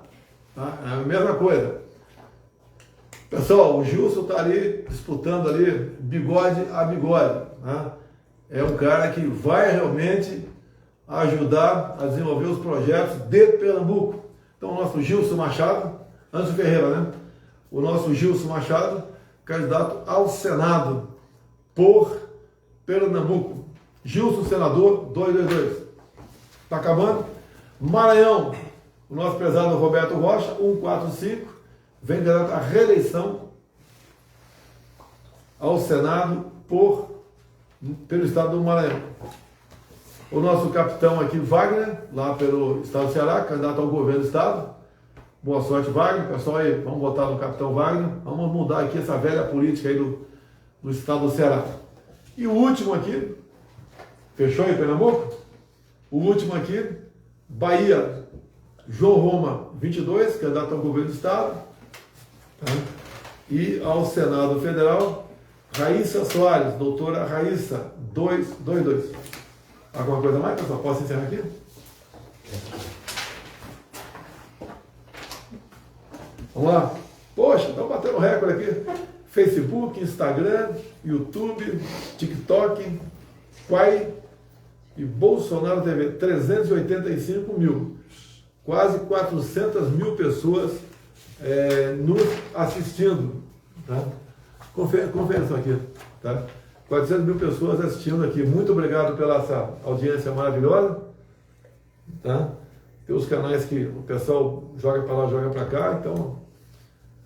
Tá? É a mesma coisa. Pessoal, o Gilson está ali disputando ali bigode a bigode. Tá? É um cara que vai realmente ajudar a desenvolver os projetos de Pernambuco. Então, o nosso Gilson Machado, Anderson Ferreira, né? O nosso Gilson Machado, candidato ao Senado por Pernambuco. Gilson, senador, 222. Está acabando? Maranhão, o nosso prezado Roberto Rocha, 145, vem candidato à reeleição ao Senado pelo estado do Maranhão. O nosso capitão aqui, Wagner, lá pelo estado do Ceará, candidato ao governo do estado. Boa sorte, Wagner. Pessoal aí, vamos votar no capitão Wagner. Vamos mudar aqui essa velha política aí do estado do Ceará. E o último aqui, fechou em Pernambuco? O último aqui, Bahia, João Roma, 22, candidato ao governo do estado. Tá? E ao Senado Federal, Raíssa Soares, doutora Raíssa, 222. Alguma coisa mais, pessoal? Posso encerrar aqui? Vamos lá. Poxa, estamos batendo recorde aqui. Facebook, Instagram, YouTube, TikTok, Quai e Bolsonaro TV. 385 mil. Quase 400 mil pessoas nos assistindo. Tá? Confere isso aqui. Tá? 400 mil pessoas assistindo aqui. Muito obrigado pela essa audiência maravilhosa. Tá? Tem os canais que o pessoal joga para lá, joga para cá. Então,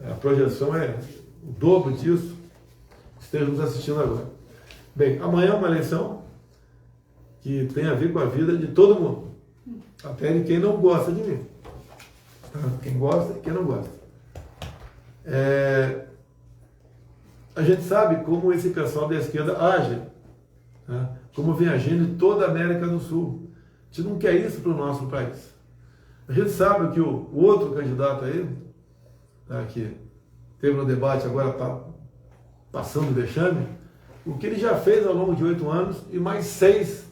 a projeção é o dobro disso. Estejam nos assistindo agora. Bem, amanhã é uma eleição que tem a ver com a vida de todo mundo. Até de quem não gosta de mim. Tá? Quem gosta e quem não gosta. A gente sabe como esse pessoal da esquerda age, né? Como vem agindo em toda a América do Sul. A gente não quer isso para o nosso país. A gente sabe que o outro candidato aí, tá, que teve no debate agora passando vexame, o que ele já fez ao longo de 8 anos e mais 6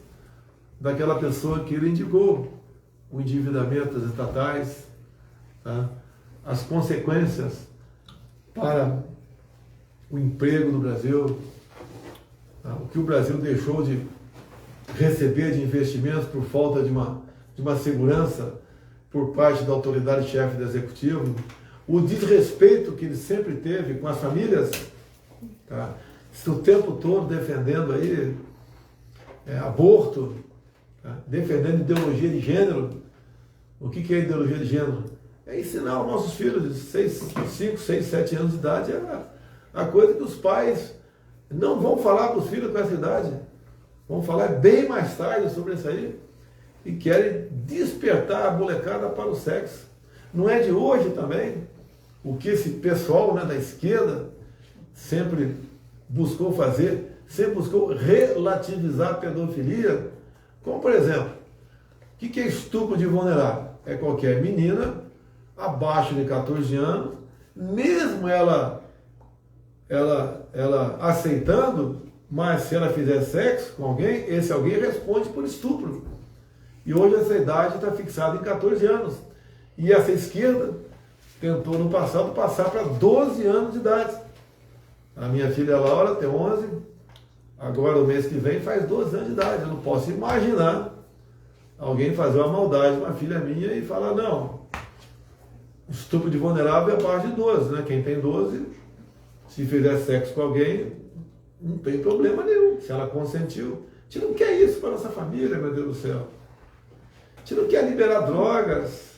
daquela pessoa que ele indicou, o endividamento das estatais, tá? As consequências para o emprego no Brasil, tá? O que o Brasil deixou de receber de investimentos por falta de uma segurança por parte da autoridade chefe do executivo, o desrespeito que ele sempre teve com as famílias, tá? o tempo todo defendendo aí aborto, tá? Defendendo ideologia de gênero. O que é ideologia de gênero? É ensinar aos nossos filhos de 5, 6, 7 anos de idade a coisa que os pais não vão falar para os filhos com essa idade. Vão falar bem mais tarde sobre isso aí e querem despertar a molecada para o sexo. Não é de hoje também o que esse pessoal, né, da esquerda sempre buscou fazer, sempre buscou relativizar a pedofilia, como por exemplo, o que é estupro de vulnerável? É qualquer menina abaixo de 14 anos, mesmo ela aceitando, mas se ela fizer sexo com alguém, esse alguém responde por estupro. E hoje essa idade está fixada em 14 anos. E essa esquerda tentou no passado passar para 12 anos de idade. A minha filha Laura tem 11, agora o mês que vem faz 12 anos de idade. Eu não posso imaginar alguém fazer uma maldade com uma filha minha e falar, não, estupro de vulnerável é abaixo de 12, né? Quem tem 12, se fizer sexo com alguém, não tem problema nenhum, se ela consentiu. A gente não quer isso para a nossa família, meu Deus do céu. A gente não quer liberar drogas.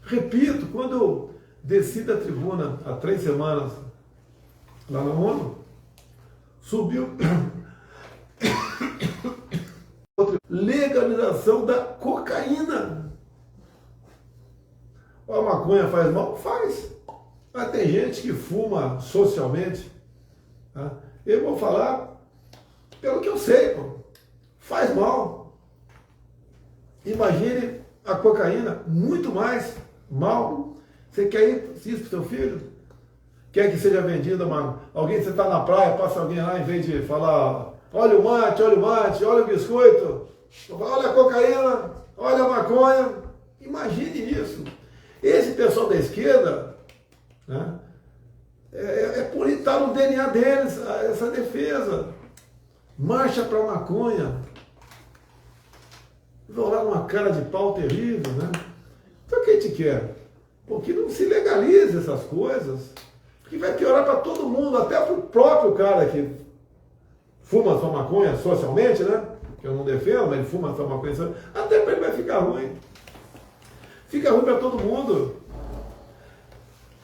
Repito, quando eu desci da tribuna há 3 semanas lá na ONU, subiu legalização da cocaína. A maconha faz mal? Faz. Mas tem gente que fuma socialmente. Tá? Eu vou falar pelo que eu sei, pô. Faz mal. Imagine a cocaína muito mais mal. Você quer ir isso para o seu filho? Quer que seja vendida alguém, você está na praia, passa alguém lá, em vez de falar, olha o mate, olha o biscoito, olha a cocaína, olha a maconha. Imagine isso. Esse pessoal da esquerda, né, por estar no DNA deles, essa defesa. Marcha para a maconha. Vão lá numa cara de pau terrível, né? Então o que a gente quer? Porque não se legalize essas coisas, que vai piorar para todo mundo, até para o próprio cara que fuma sua maconha socialmente, né? Que eu não defendo, mas ele fuma sua maconha socialmente, até para ele vai ficar ruim. Fica ruim para todo mundo.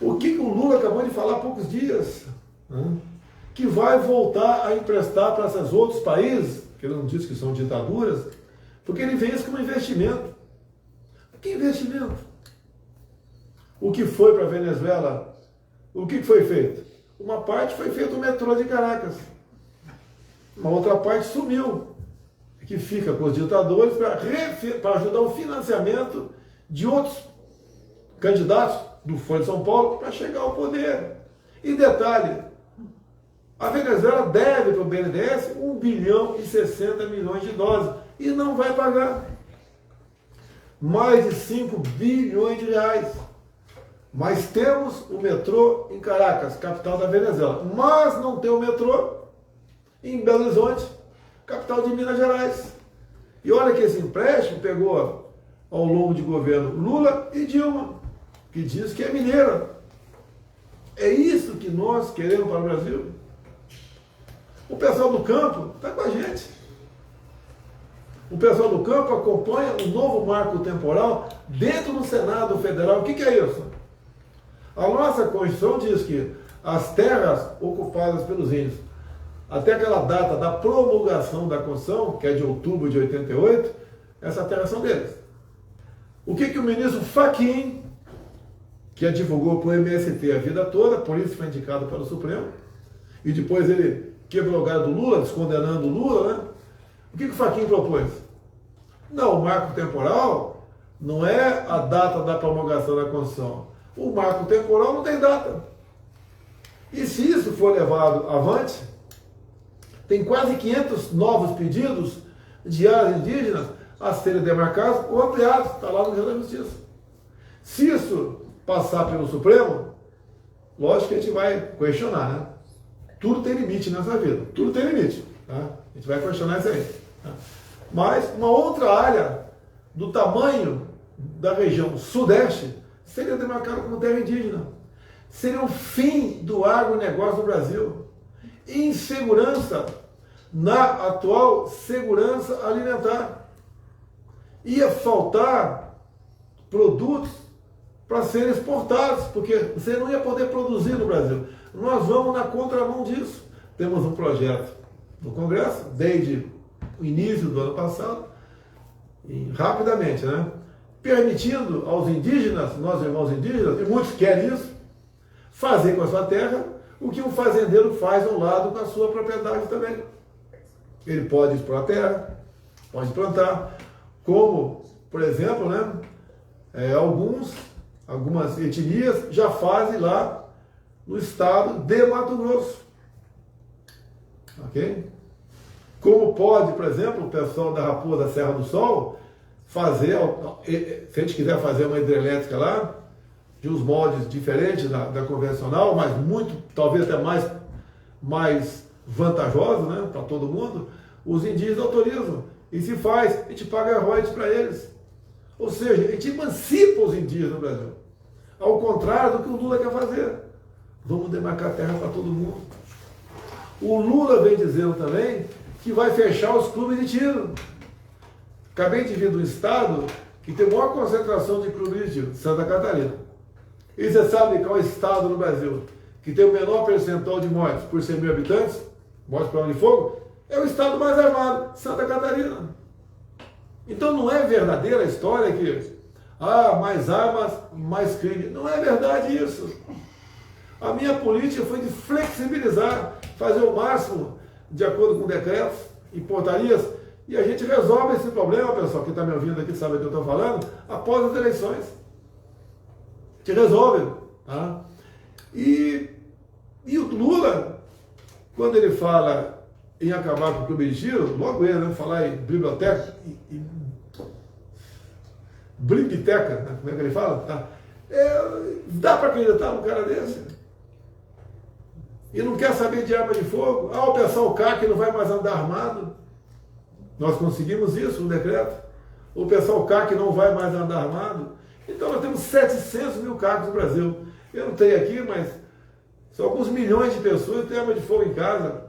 O que o Lula acabou de falar há poucos dias, né? Que vai voltar a emprestar para esses outros países, que ele não disse que são ditaduras, porque ele vê isso como investimento. Que investimento? O que foi para a Venezuela? O que foi feito? Uma parte foi feito o metrô de Caracas. Uma outra parte sumiu, que fica com os ditadores para ajudar o financiamento de outros candidatos do Foro de São Paulo para chegar ao poder. E detalhe, a Venezuela deve para o BNDES 1 bilhão e 60 milhões de dólares e não vai pagar. Mais de 5 bilhões de reais. Mas temos o metrô em Caracas, capital da Venezuela. Mas não tem o metrô em Belo Horizonte, capital de Minas Gerais. E olha que esse empréstimo pegou ao longo de governo Lula e Dilma, que diz que é mineira. É isso que nós queremos para o Brasil? O pessoal do campo está com a gente. O pessoal do campo acompanha o novo marco temporal dentro do Senado Federal. O que é isso? A nossa Constituição diz que as terras ocupadas pelos índios, até aquela data da promulgação da Constituição, que é de outubro de 88, essas terras são deles. O que o ministro Fachin, que divulgou para o MST a vida toda, por isso foi indicado pelo Supremo, e depois ele quebrou o galho do Lula, descondenando o Lula, né? O que o Fachin propôs? Não, o marco temporal não é a data da promulgação da Constituição. O marco temporal não tem data. E se isso for levado avante, tem quase 500 novos pedidos de áreas indígenas a serem demarcadas ou ampliadas. Está lá no Rio da Justiça. Se isso passar pelo Supremo, lógico que a gente vai questionar, né? Tudo tem limite nessa vida. Tudo tem limite. Tá? A gente vai questionar isso aí. Tá? Mas uma outra área do tamanho da região sudeste seria demarcada como terra indígena. Seria o fim do agronegócio no Brasil. insegurança na atual segurança alimentar. Ia faltar produtos para serem exportados, porque você não ia poder produzir no Brasil. Nós vamos na contramão disso. Temos um projeto no Congresso, desde o início do ano passado, e rapidamente, né? Permitindo aos indígenas, nossos irmãos indígenas, e muitos querem isso, fazer com a sua terra o que um fazendeiro faz ao lado com a sua propriedade também. Ele pode expor a terra, pode plantar, como, por exemplo, né, algumas etnias já fazem lá no estado de Mato Grosso. Ok? Como pode, por exemplo, o pessoal da Raposa da Serra do Sol fazer, se a gente quiser fazer uma hidrelétrica lá, de uns moldes diferentes da convencional, mas muito, talvez até mais vantajoso, né, para todo mundo, os indígenas autorizam. E se faz, a gente paga royalties para eles. Ou seja, a gente emancipa os indígenas no Brasil. Ao contrário do que o Lula quer fazer. Vamos demarcar terra para todo mundo. O Lula vem dizendo também que vai fechar os clubes de tiro. Acabei de vir do estado que tem a maior concentração de clubes de tiro, Santa Catarina. E você sabe qual é o estado no Brasil que tem o menor percentual de mortes por 100 mil habitantes, mortes por arma de fogo? É o estado mais armado, Santa Catarina. Então não é verdadeira a história que mais armas, mais crime. Não é verdade isso. A minha política foi de flexibilizar, fazer o máximo de acordo com decretos e portarias, e a gente resolve esse problema, pessoal, que está me ouvindo aqui sabe o que eu estou falando, após as eleições. A gente resolve. Tá? E o Lula, quando ele fala em acabar com o clube de tiro, logo ele, né, falar em biblioteca, biblioteca, né, como é que ele fala? Tá? Dá para acreditar num cara desse? E não quer saber de arma de fogo? O pessoal CAC não vai mais andar armado? Nós conseguimos isso no decreto. O pessoal CAC não vai mais andar armado? Então nós temos 700 mil CACs no Brasil. Eu não tenho aqui, mas são alguns milhões de pessoas que têm arma de fogo em casa.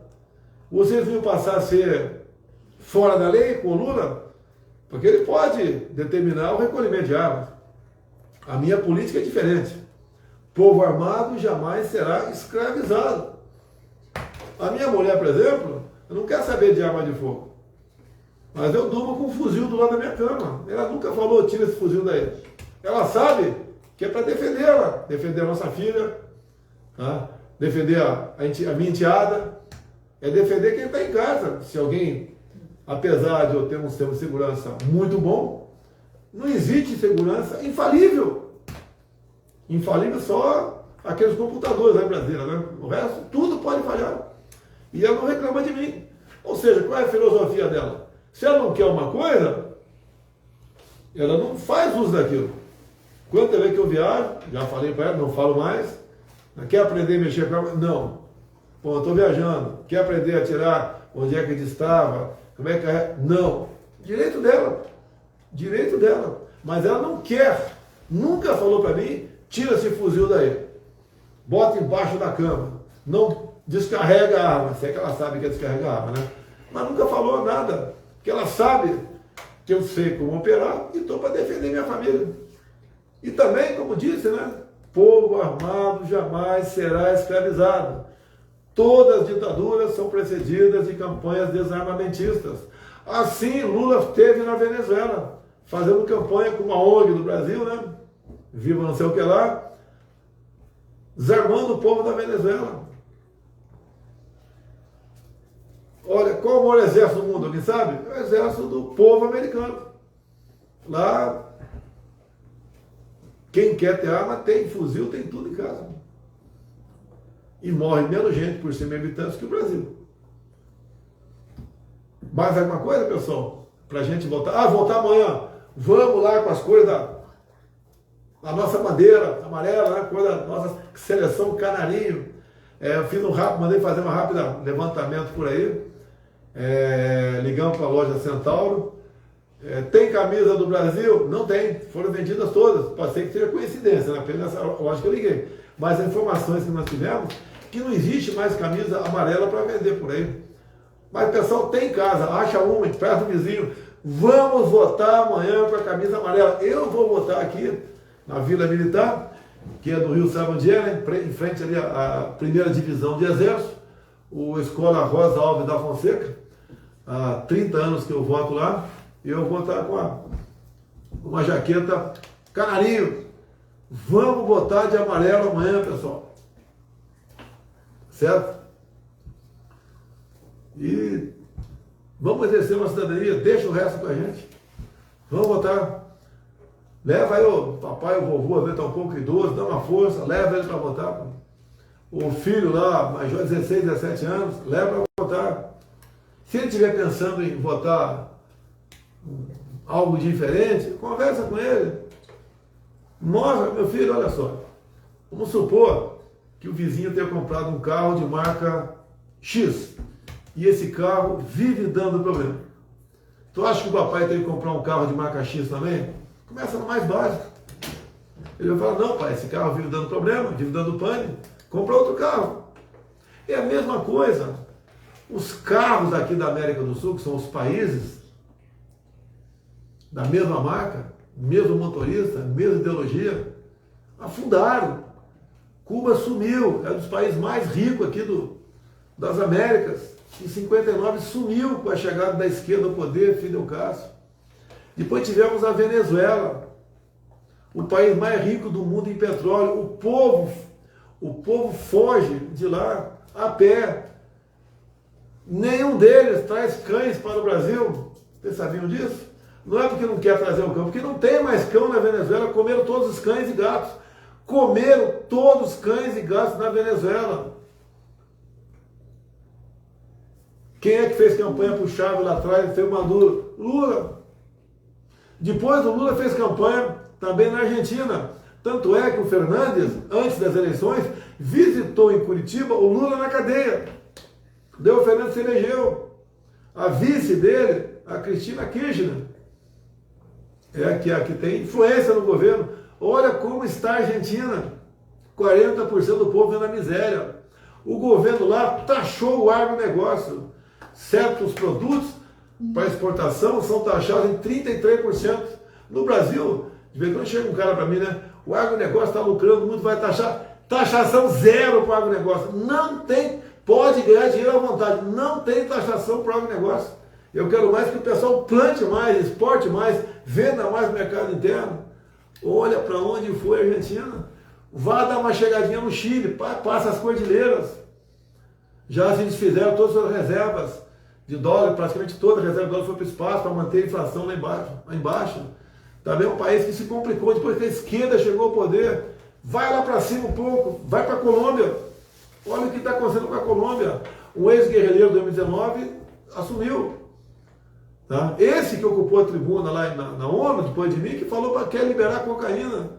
Vocês viram passar a ser fora da lei com o Lula? Porque ele pode determinar o recolhimento de armas. A minha política é diferente. Povo armado jamais será escravizado. A minha mulher, por exemplo, não quer saber de arma de fogo. Mas eu durmo com um fuzil do lado da minha cama. Ela nunca falou, tira esse fuzil daí. Ela sabe que é para defendê-la. Defender a nossa filha, tá? Defender a minha enteada. É defender quem está em casa. Se alguém, apesar de eu ter um sistema de segurança muito bom, não existe segurança infalível. Infalível só aqueles computadores lá em Brasília, né? O resto, tudo pode falhar. E ela não reclama de mim. Ou seja, qual é a filosofia dela? Se ela não quer uma coisa, ela não faz uso daquilo. Quantas vezes que eu viajo, já falei para ela, não falo mais, quer aprender a mexer com ela? Não. Pô, eu estou viajando, quer aprender a tirar onde é que ele estava, como é que é? Não. Direito dela. Direito dela. Mas ela não quer. Nunca falou para mim, tira esse fuzil daí. Bota embaixo da cama. Não descarrega a arma. Se é que ela sabe que é descarregar a arma, né? Mas nunca falou nada. Porque ela sabe que eu sei como operar e estou para defender minha família. E também, como disse, né? Povo armado jamais será escravizado. Todas as ditaduras são precedidas de campanhas desarmamentistas. Assim, Lula esteve na Venezuela, fazendo campanha com uma ONG do Brasil, né? Viva não sei o que lá, desarmando o povo da Venezuela. Olha, qual o maior exército do mundo, alguém sabe? É o exército do povo americano. Lá, quem quer ter arma tem fuzil, tem tudo em casa. E morre menos gente por 100 mil habitantes que o Brasil. Mais alguma coisa, pessoal? Para a gente voltar? Voltar amanhã. Vamos lá com as cores da nossa bandeira amarela, né? Cor da nossa seleção canarinho. Eu fiz mandei fazer uma rápida levantamento por aí. Ligamos para a loja Centauro. Tem camisa do Brasil? Não tem. Foram vendidas todas. Pode ser que seja coincidência, né? Apenas essa loja que eu liguei. Mas as informações que nós tivemos, que não existe mais camisa amarela para vender por aí. Mas o pessoal tem em casa, acha uma, empresta do vizinho. Vamos votar amanhã com a camisa amarela. Eu vou votar aqui na Vila Militar, que é do Rio Sabandiera, em frente ali à primeira divisão de exército, o Escola Rosa Alves da Fonseca. Há 30 anos que eu voto lá, e eu vou estar com uma jaqueta canarinho. Vamos votar de amarelo amanhã, pessoal. Certo? E vamos exercer uma cidadania, deixa o resto com a gente. Vamos votar. Leva aí o papai, o vovô, às vezes está um pouco idoso, dá uma força, leva ele para votar. O filho lá, major de 16, 17 anos, leva para votar. Se ele estiver pensando em votar algo diferente, conversa com ele. Mostra, meu filho, olha só. Vamos supor que o vizinho tenha comprado um carro de marca X. E esse carro vive dando problema. Tu acha que o papai tem que comprar um carro de marca X também? Começa no mais básico. Ele vai falar, não pai, esse carro vive dando problema, vive dando pane, compra outro carro. É a mesma coisa. Os carros aqui da América do Sul, que são os países da mesma marca, mesmo motorista, mesma ideologia, afundaram. Cuba sumiu, é um dos países mais ricos aqui das Américas. Em 59 sumiu com a chegada da esquerda ao poder, Fidel Castro. Depois tivemos a Venezuela, o país mais rico do mundo em petróleo. O povo foge de lá a pé. Nenhum deles traz cães para o Brasil. Vocês sabiam disso? Não é porque não quer trazer o cão, porque não tem mais cão na Venezuela. Comeram todos os cães e gatos. Comeram todos os cães e gatos na Venezuela. Quem é que fez campanha para o Chávez lá atrás? Foi o Maduro. Lula. Depois o Lula fez campanha também na Argentina. Tanto é que o Fernandes, antes das eleições, visitou em Curitiba o Lula na cadeia. Daí o Fernandes se elegeu. A vice dele, a Cristina Kirchner, é a que tem influência no governo. Olha como está a Argentina. 40% do povo é na miséria. O governo lá taxou o agronegócio. Certos produtos para exportação são taxados em 33%. No Brasil, de vez em quando chega um cara para mim, né? O agronegócio está lucrando muito, vai taxar. Taxação zero para o agronegócio. Não tem, pode ganhar dinheiro à vontade. Não tem taxação para o agronegócio. Eu quero mais que o pessoal plante mais, exporte mais, venda mais no mercado interno. Olha para onde foi a Argentina. Vá dar uma chegadinha no Chile, passa as cordilheiras. Já se desfizeram todas as reservas de dólar, praticamente toda a reserva de dólar foi para o espaço para manter a inflação lá embaixo. Também é um país que se complicou depois que a esquerda chegou ao poder. Vai lá para cima um pouco, vai para a Colômbia. Olha o que está acontecendo com a Colômbia. Um ex-guerrilheiro do M19 assumiu. Tá? Esse que ocupou a tribuna lá na ONU, depois de mim, que falou para quer liberar cocaína.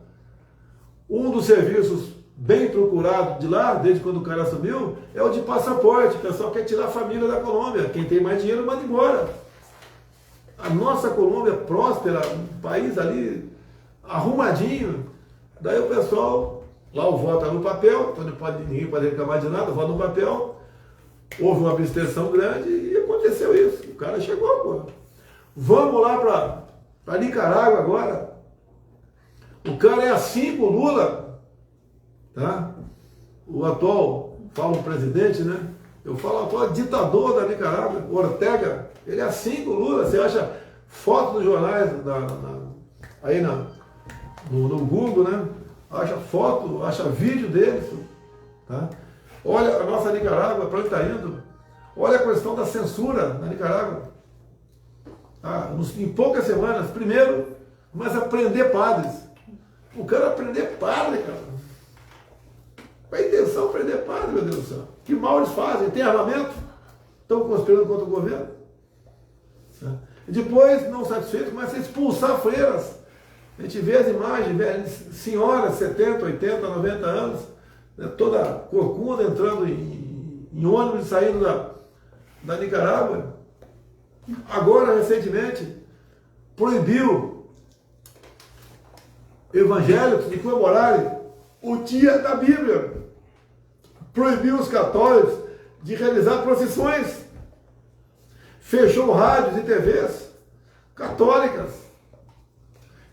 Um dos serviços bem procurado de lá, desde quando o cara assumiu, é o de passaporte. O pessoal quer tirar a família da Colômbia. Quem tem mais dinheiro manda embora. A nossa Colômbia próspera, um país ali arrumadinho. Daí o pessoal, lá o voto é no papel, então ninguém pode reclamar de nada, voto no papel. Houve uma abstenção grande e aconteceu isso. O cara chegou, pô. Vamos lá para Nicarágua agora. O cara é assim com o Lula. Tá? O atual, fala o presidente, né? Eu falo o atual ditador da Nicarágua, Ortega, ele é assim com o Lula. Você acha foto nos jornais, aí no Google, né? Acha foto, acha vídeo deles. Tá? Olha a nossa Nicarágua, para onde está indo. Olha a questão da censura na Nicarágua. Em poucas semanas, primeiro, começa a prender padres. O cara prender padre, cara. Qual a intenção de prender padre, meu Deus do céu? Que mal eles fazem? Tem armamento? Estão conspirando contra o governo? E depois, não satisfeito, começa a expulsar freiras. A gente vê as imagens, senhoras, 70, 80, 90 anos, né, toda corcunda entrando em ônibus e saindo da Nicarágua. Agora, recentemente, proibiu evangélicos de comemorarem o dia da Bíblia. proibiu os católicos de realizar procissões, fechou rádios e TVs católicas.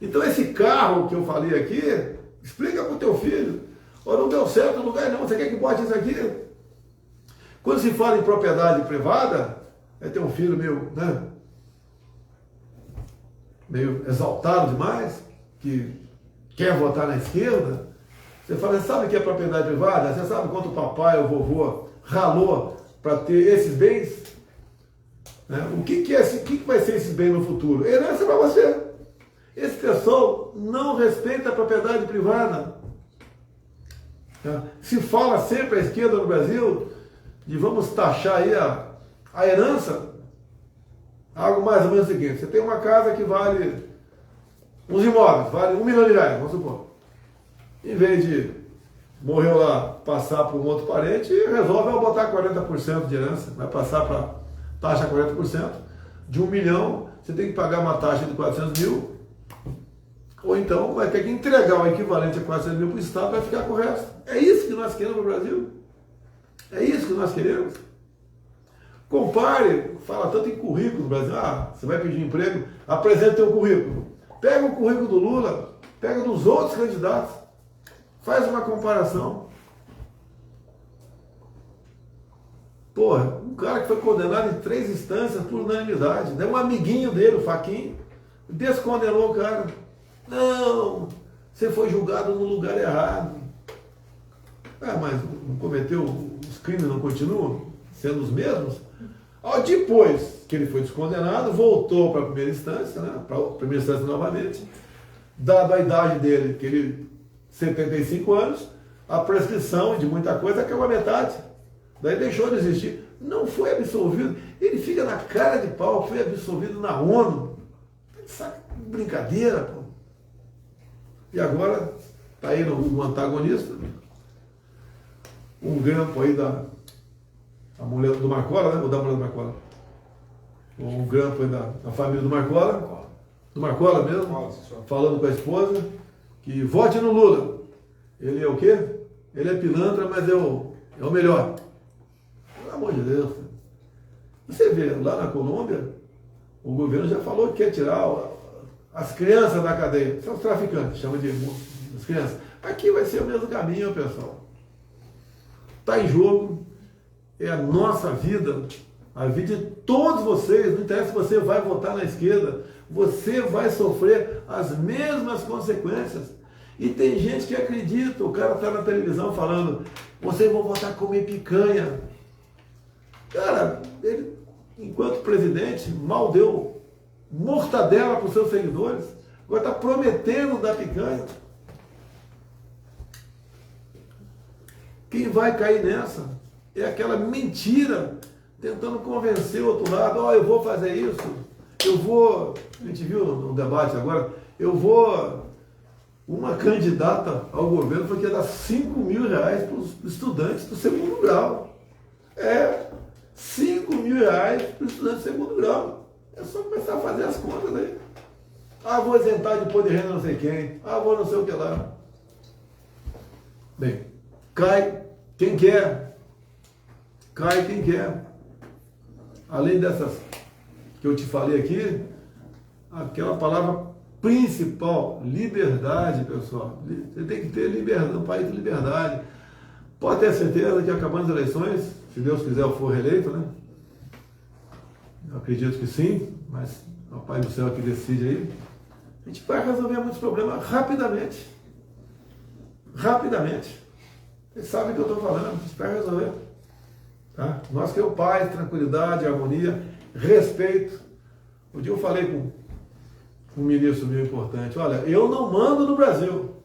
Então esse carro que eu falei aqui, explica para o teu filho, ou não deu certo no lugar não, você quer que bote isso aqui? Quando se fala em propriedade privada, tem um filho meio exaltado demais, que quer votar na esquerda, você fala, você sabe o que é propriedade privada? Você sabe quanto o papai ou o vovô ralou para ter esses bens? O que vai ser esses bens no futuro? Herança para você. Esse pessoal não respeita a propriedade privada. Se fala sempre à esquerda no Brasil de vamos taxar aí a herança, algo mais ou menos o seguinte, você tem uma casa que vale, uns imóveis, vale R$1 milhão, vamos supor. Em vez de morreu lá, passar para um outro parente, resolve botar 40% de herança, vai passar para taxa 40%, de 1 milhão, você tem que pagar uma taxa de 400 mil, ou então vai ter que entregar o equivalente a 400 mil para o Estado para ficar com o resto. É isso que nós queremos no Brasil? É isso que nós queremos? Compare, fala tanto em currículo no Brasil, você vai pedir emprego, apresenta teu currículo. Pega o currículo do Lula, pega dos outros candidatos, faz uma comparação. Porra, um cara que foi condenado em 3 instâncias por unanimidade, né? Um amiguinho dele, o Fachin, descondenou o cara. Não, você foi julgado no lugar errado. Mas não cometeu, os crimes não continuam sendo os mesmos? Depois que ele foi descondenado, voltou para a primeira instância, para a primeira instância novamente, dada a idade dele, que ele 75 anos, a prescrição de muita coisa caiu a metade. Daí deixou de existir. Não foi absolvido. Ele fica na cara de pau, foi absolvido na ONU. Brincadeira, pô. E agora está aí no antagonista, um grampo aí da mulher do Marcola, ou da mulher do Marcola? Um grampo aí da família do Marcola mesmo, falando com a esposa, que vote no Lula. Ele é o quê? Ele é pilantra, mas é o melhor. Pelo amor de Deus. Você vê, lá na Colômbia, o governo já falou que quer tirar as crianças da cadeia. São os traficantes, chama de as crianças. Aqui vai ser o mesmo caminho, pessoal. Está em jogo, é a nossa vida, a vida de todos vocês. Não interessa se você vai votar na esquerda, você vai sofrer as mesmas consequências. E tem gente que acredita, o cara está na televisão falando, vocês vão votar comer picanha. Cara, ele, enquanto presidente, mal deu mortadela para os seus seguidores, agora está prometendo dar picanha. Quem vai cair nessa é aquela mentira, tentando convencer o outro lado, eu vou fazer isso, a gente viu no debate agora, uma candidata ao governo foi que ia dar R$5.000 para os estudantes do segundo grau. R$5.000 para os estudantes do segundo grau. É só começar a fazer as contas aí. Vou isentar de imposto de renda não sei quem. Vou não sei o que lá. Bem, cai quem quer. Cai quem quer. Além dessas que eu te falei aqui, aquela palavra principal, liberdade, pessoal. Você tem que ter liberdade, um país de liberdade. Pode ter certeza que acabando as eleições, se Deus quiser eu for reeleito, né? Eu acredito que sim, mas é o Pai do Céu que decide aí. A gente vai resolver muitos problemas rapidamente. Rapidamente. Vocês sabem o que eu estou falando, a gente vai resolver. Tá? Nós queremos paz, tranquilidade, harmonia, respeito. Um dia eu falei com um ministro meio importante, olha, eu não mando no Brasil.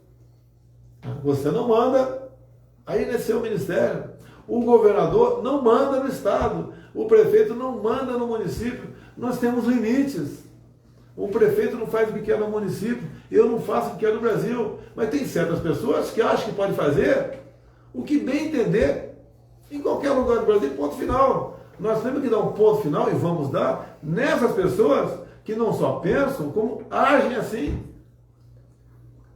Você não manda aí nesse seu ministério. O governador não manda no estado. O prefeito não manda no município. Nós temos limites. O prefeito não faz o que quer no município. Eu não faço o que quer no Brasil. Mas tem certas pessoas que acham que pode fazer o que bem entender em qualquer lugar do Brasil, ponto final. Nós temos que dar um ponto final e vamos dar nessas pessoas que não só pensam, como agem assim.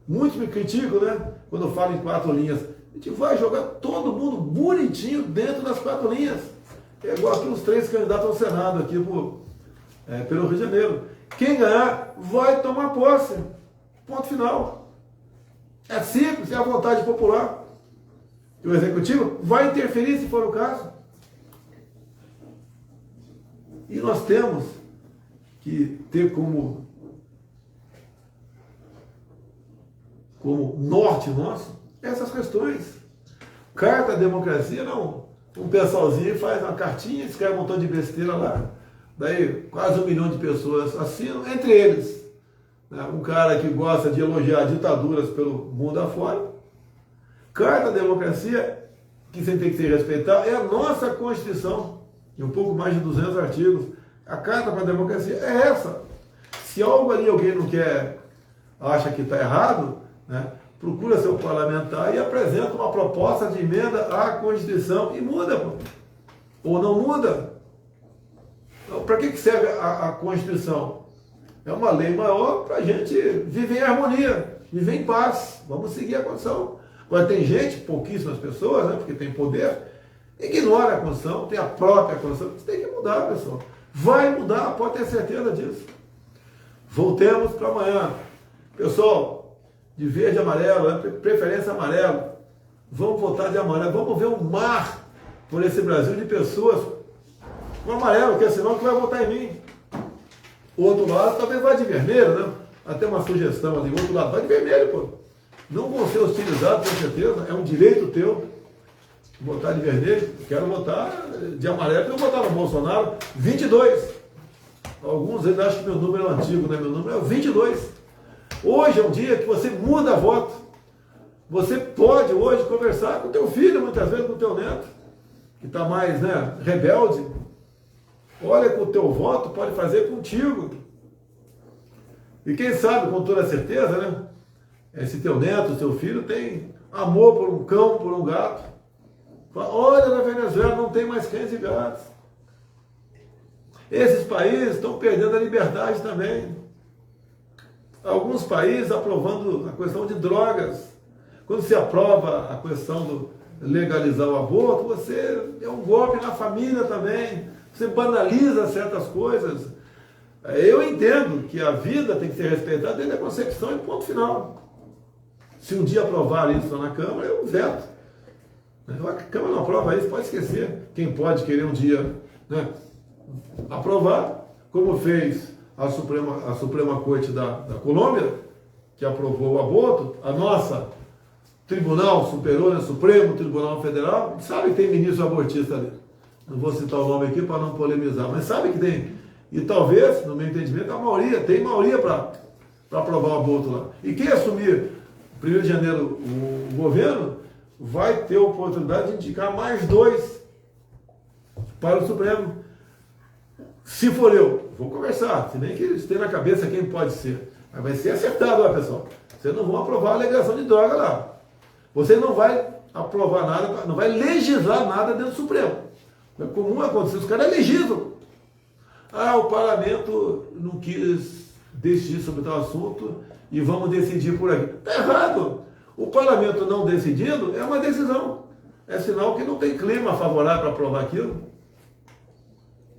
Muitos me criticam, né? Quando eu falo em 4 linhas. A gente vai jogar todo mundo bonitinho dentro das 4 linhas. É igual aqui os 3 candidatos ao Senado aqui pelo Rio de Janeiro. Quem ganhar vai tomar posse. Ponto final. É simples, é a vontade popular. E o Executivo vai interferir se for o caso. E nós temos que ter como norte nosso essas questões. Carta à democracia, não. Um pessoalzinho faz uma cartinha, escreve um montão de besteira lá. Daí quase 1 milhão de pessoas assinam, entre eles, né, um cara que gosta de elogiar ditaduras pelo mundo afora. Carta à democracia, que você tem que se respeitar, é a nossa Constituição, e um pouco mais de 200 artigos. A Carta para a Democracia é essa. Se algo ali alguém não quer, acha que está errado, né, procura seu parlamentar e apresenta uma proposta de emenda à Constituição e muda, pô. Ou não muda. Então, para que serve a Constituição? É uma lei maior para a gente viver em harmonia, viver em paz. Vamos seguir a Constituição. Agora tem gente, pouquíssimas pessoas, né, porque tem poder, ignora a Constituição, tem a própria Constituição. Isso tem que mudar, pessoal. Vai mudar, pode ter certeza disso. Voltemos para amanhã. Pessoal, de verde e amarelo, né, preferência amarelo. Vamos votar de amarelo. Vamos ver um mar por esse Brasil de pessoas com amarelo, que é sinal que vai votar em mim. O outro lado talvez vá de vermelho, né? Até uma sugestão ali. O outro lado vai de vermelho, pô. Não vão ser hostilizados, com certeza. É um direito teu votar de vermelho. Quero votar de amarelo. Eu vou votar no Bolsonaro 22. Alguns eles acham que meu número é antigo, né? Meu número é 22. Hoje é um dia que você muda voto. Você pode hoje conversar com o teu filho, muitas vezes com o teu neto, que está mais, né, rebelde. Olha que o teu voto pode fazer contigo. E quem sabe, com toda certeza, né? Esse teu neto, teu filho, tem amor por um cão, por um gato. Fala, olha, na Venezuela não tem mais cães e gatos. Esses países estão perdendo a liberdade também. Alguns países aprovando a questão de drogas. Quando se aprova a questão do legalizar o aborto, você é um golpe na família também. Você banaliza certas coisas. Eu entendo que a vida tem que ser respeitada desde a concepção e ponto final. Se um dia aprovar isso na Câmara, eu veto. A Câmara não aprova isso, pode esquecer. Quem pode querer um dia, né, aprovar, como fez a Suprema Corte da Colômbia, que aprovou o aborto, a nossa Tribunal Superior, né, Supremo Tribunal Federal, sabe que tem ministro abortista ali. Não vou citar o nome aqui para não polemizar, mas sabe que tem. E talvez, no meu entendimento, tem maioria para aprovar o aborto lá. E quem assumir 1º de janeiro o governo, vai ter a oportunidade de indicar mais 2 para o Supremo. Se for eu, vou conversar, se bem que eles têm na cabeça quem pode ser. Mas vai ser acertado lá, pessoal. Vocês não vão aprovar a alegação de droga lá. Você não vai aprovar nada, não vai legislar nada dentro do Supremo. É comum acontecer, os caras legislam. O parlamento não quis decidir sobre tal assunto e vamos decidir por aqui. Está errado. O parlamento não decidindo é uma decisão. É sinal que não tem clima favorável para aprovar aquilo.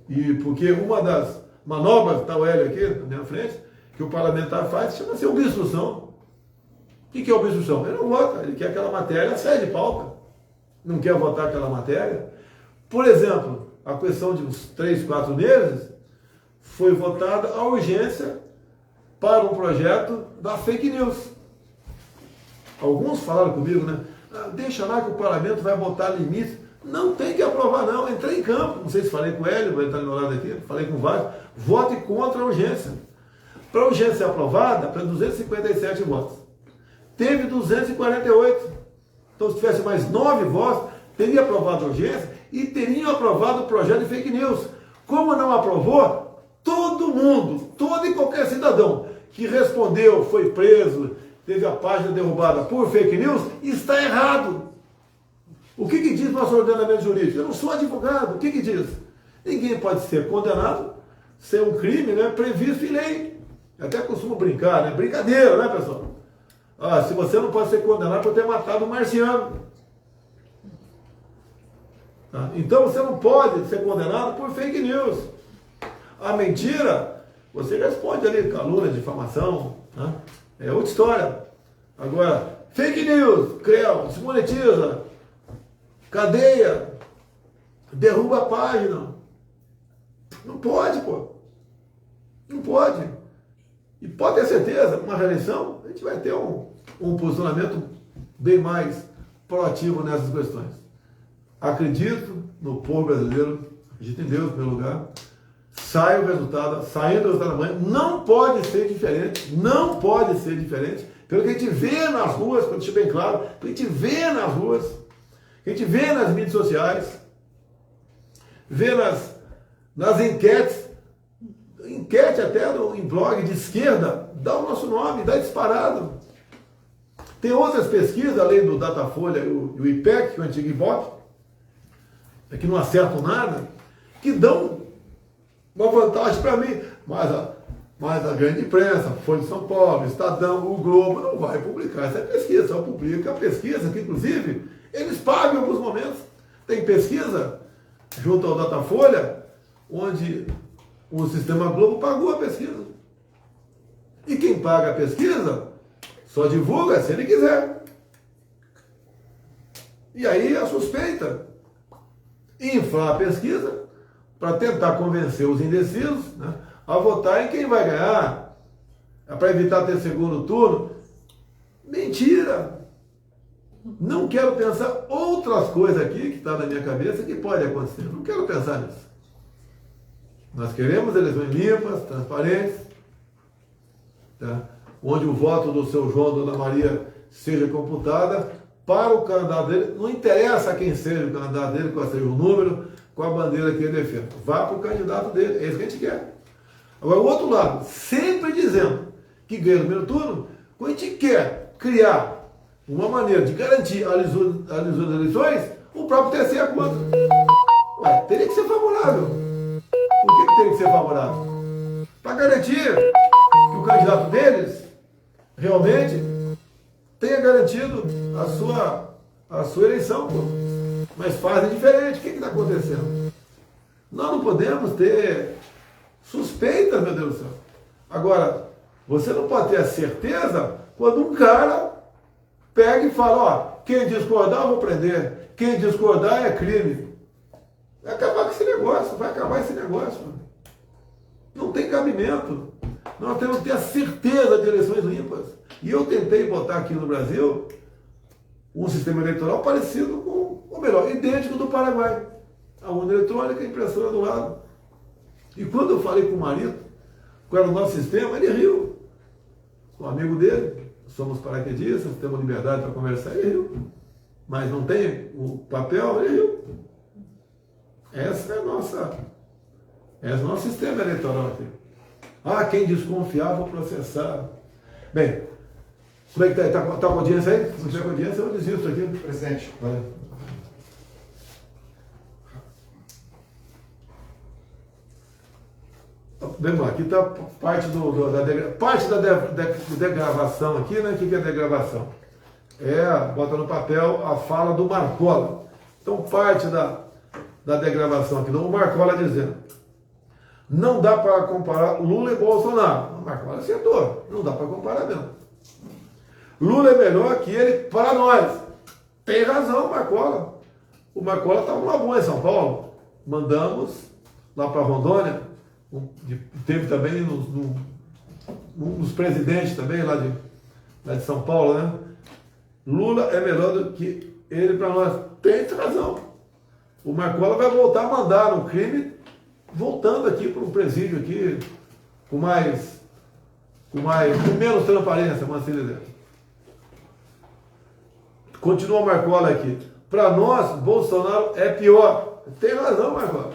E porque uma das manobras, está o Hélio aqui na minha frente, que o parlamentar faz, chama-se obstrução. O que é obstrução? Ele não vota, ele quer aquela matéria, sai de pauta. Não quer votar aquela matéria. Por exemplo, a questão de uns 3, 4 meses, foi votada a urgência para um projeto da fake news. Alguns falaram comigo, né? Deixa lá que o parlamento vai botar limites. Não tem que aprovar, não. Entrei em campo. Não sei se falei com ele, vai estar do meu lado aqui. Falei com vários. Vote contra a urgência. Para a urgência ser aprovada, para 257 votos. Teve 248. Então, se tivesse mais 9 votos, teria aprovado a urgência e teriam aprovado o projeto de fake news. Como não aprovou, todo mundo, todo e qualquer cidadão que respondeu, foi preso, teve a página derrubada por fake news, está errado. O que diz nosso ordenamento jurídico? Eu não sou advogado. O que diz? Ninguém pode ser condenado, ser um crime, né, previsto em lei. Eu até costumo brincar, né? Brincadeira, né, pessoal? Se você não pode ser condenado por ter matado um marciano. Tá? Então você não pode ser condenado por fake news. A mentira, você responde ali, calúnia, difamação, né? É outra história. Agora, fake news, CREL, desmonetiza, cadeia, derruba a página. Não pode, pô. Não pode. E pode ter certeza, uma reeleição, a gente vai ter um posicionamento bem mais proativo nessas questões. Acredito no povo brasileiro, acredito em Deus em primeiro lugar. Sai o resultado, saindo o resultado amanhã, não pode ser diferente, não pode ser diferente, pelo que a gente vê nas ruas, para deixar bem claro, pelo que a gente vê nas ruas, que a gente vê nas mídias sociais, vê nas enquetes, enquete até em blog de esquerda, dá o nosso nome, dá disparado. Tem outras pesquisas, além do Datafolha e o IPEC, que é o antigo IBOP, que não acertam nada, que dão uma vantagem para mim. Mas a grande imprensa, Folha de São Paulo, Estadão, o Globo, não vai publicar essa pesquisa, só publica a pesquisa, que inclusive eles pagam em alguns momentos. Tem pesquisa junto ao Datafolha, onde o Sistema Globo pagou a pesquisa. E quem paga a pesquisa só divulga se ele quiser. E aí a suspeita, inflar a pesquisa para tentar convencer os indecisos, né, a votar em quem vai ganhar, para evitar ter segundo turno. Mentira! Não quero pensar outras coisas aqui que está na minha cabeça que pode acontecer. Não quero pensar nisso. Nós queremos eleições limpas, transparentes, tá? Onde o voto do seu João, Dona Maria, seja computada para o candidato dele. Não interessa quem seja o candidato dele, qual seja o número, qual a bandeira que ele defenda. Vá para o candidato dele, é isso que a gente quer. Agora, o outro lado, sempre dizendo que ganha no primeiro turno, quando a gente quer criar uma maneira de garantir a lisura das eleições, o próprio TSE é contra. Ué, teria que ser favorável. Por que teria que ser favorável? Para garantir que o candidato deles realmente tenha garantido a sua eleição. Pô. Mas fazem diferente. O que está acontecendo? Nós não podemos ter suspeitas, meu Deus do céu. Agora, você não pode ter a certeza quando um cara pega e fala, ó, quem discordar eu vou prender, quem discordar é crime. Vai acabar com esse negócio, vai acabar esse negócio. Não tem cabimento. Nós temos que ter a certeza de eleições limpas. E eu tentei botar aqui no Brasil um sistema eleitoral parecido com, ou melhor, idêntico do Paraguai. A urna eletrônica, a impressora do lado. E quando eu falei com o marido, qual era o nosso sistema, ele riu. O amigo dele, somos paraquedistas, temos liberdade para conversar, ele riu. Mas não tem o papel, ele riu. Esse é o nosso sistema eleitoral aqui. Ah, quem desconfiar, vou processar. Bem, como é que está? Está com audiência aí? Se não tiver com audiência, eu desisto aqui. Presidente. Vai. Vamos lá, aqui está parte da degravação aqui, né? O que é degravação? Bota no papel a fala do Marcola. Então, parte da degravação aqui, o Marcola dizendo: não dá para comparar Lula e Bolsonaro. O Marcola acertou, não dá para comparar mesmo. Lula é melhor que ele para nós. Tem razão, Marcola. O Marcola estava numa boa em São Paulo. Mandamos lá para Rondônia. Teve também um dos presidentes também lá de São Paulo, né? Lula é melhor do que ele para nós. Tem razão. O Marcola vai voltar a mandar no crime, voltando aqui para um presídio aqui, com menos transparência, vamos assim dizer. Continua o Marcola aqui. Para nós, Bolsonaro é pior. Tem razão, Marcola.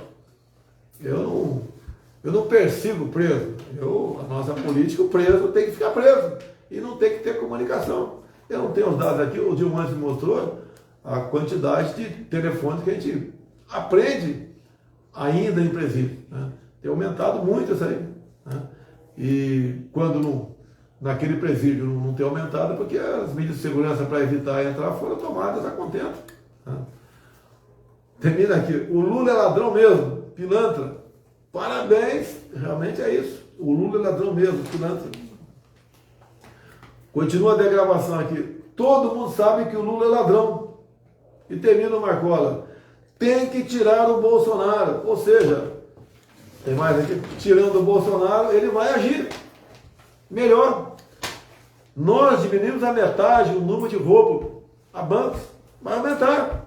Eu não persigo preso. A nossa política, o preso tem que ficar preso. E não tem que ter comunicação. Eu não tenho os dados aqui, o Dilma me mostrou a quantidade de telefones que a gente aprende ainda em presídio. Né? Tem aumentado muito isso aí. Né? E quando naquele presídio não tem aumentado, porque as medidas de segurança para evitar entrar foram tomadas a contento. Né? Termina aqui. O Lula é ladrão mesmo, pilantra. Parabéns, realmente é isso. O Lula é ladrão mesmo, pilantra. Continua a degravação aqui. Todo mundo sabe que o Lula é ladrão. E termina o Marcola. Tem que tirar o Bolsonaro. Ou seja, tem mais aqui, tirando o Bolsonaro, ele vai agir melhor. Nós diminuímos a metade o número de roubo a bancos. Vai aumentar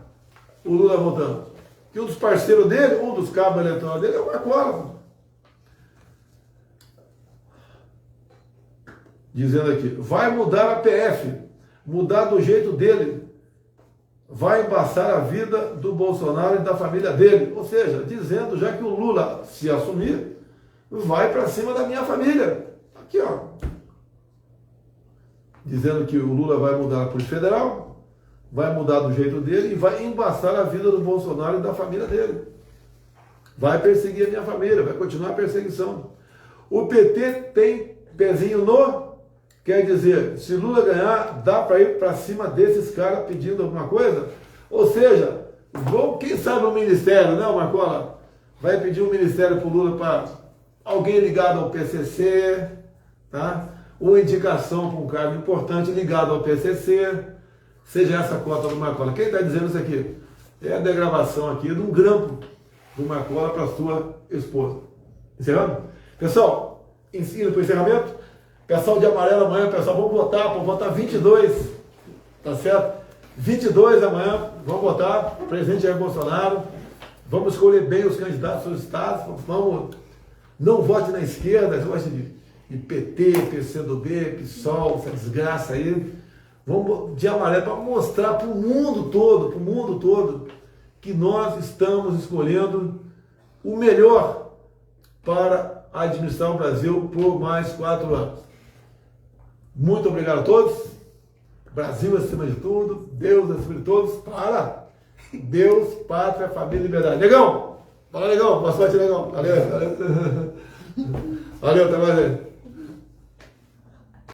o Lula voltando. E um dos parceiros dele, um dos cabos eleitorais dele é o Marcola. Dizendo aqui, vai mudar a PF, mudar do jeito dele, vai embaçar a vida do Bolsonaro e da família dele. Ou seja, dizendo já que o Lula, se assumir, vai para cima da minha família. Aqui, ó. Dizendo que o Lula vai mudar a Polícia Federal, vai mudar do jeito dele e vai embaçar a vida do Bolsonaro e da família dele. Vai perseguir a minha família, vai continuar a perseguição. O PT tem pezinho no... Quer dizer, se Lula ganhar, dá para ir para cima desses caras pedindo alguma coisa? Ou seja, quem sabe o ministério, né, Marcola? Vai pedir um ministério para o Lula para alguém ligado ao PCC, tá? Uma indicação para um cargo importante ligado ao PCC, seja essa cota do Marcola. Quem está dizendo isso aqui? É a degravação aqui de um grampo do Marcola para a sua esposa. Encerrando? Pessoal, ensino para o encerramento. Pessoal de amarelo amanhã, pessoal, vamos votar, para votar 22, tá certo? 22 amanhã, vamos votar, presidente Jair Bolsonaro, vamos escolher bem os candidatos dos estados, vamos, não vote na esquerda, vote de PT, PCdoB, PSOL, essa desgraça aí, vamos de amarelo para mostrar para o mundo todo, que nós estamos escolhendo o melhor para administrar o Brasil por mais 4 anos. Muito obrigado a todos. Brasil acima de tudo. Deus acima de todos. Para. Deus, pátria, família e liberdade. Negão. Fala, Negão. Boa sorte, Negão. Valeu. Valeu, até mais aí.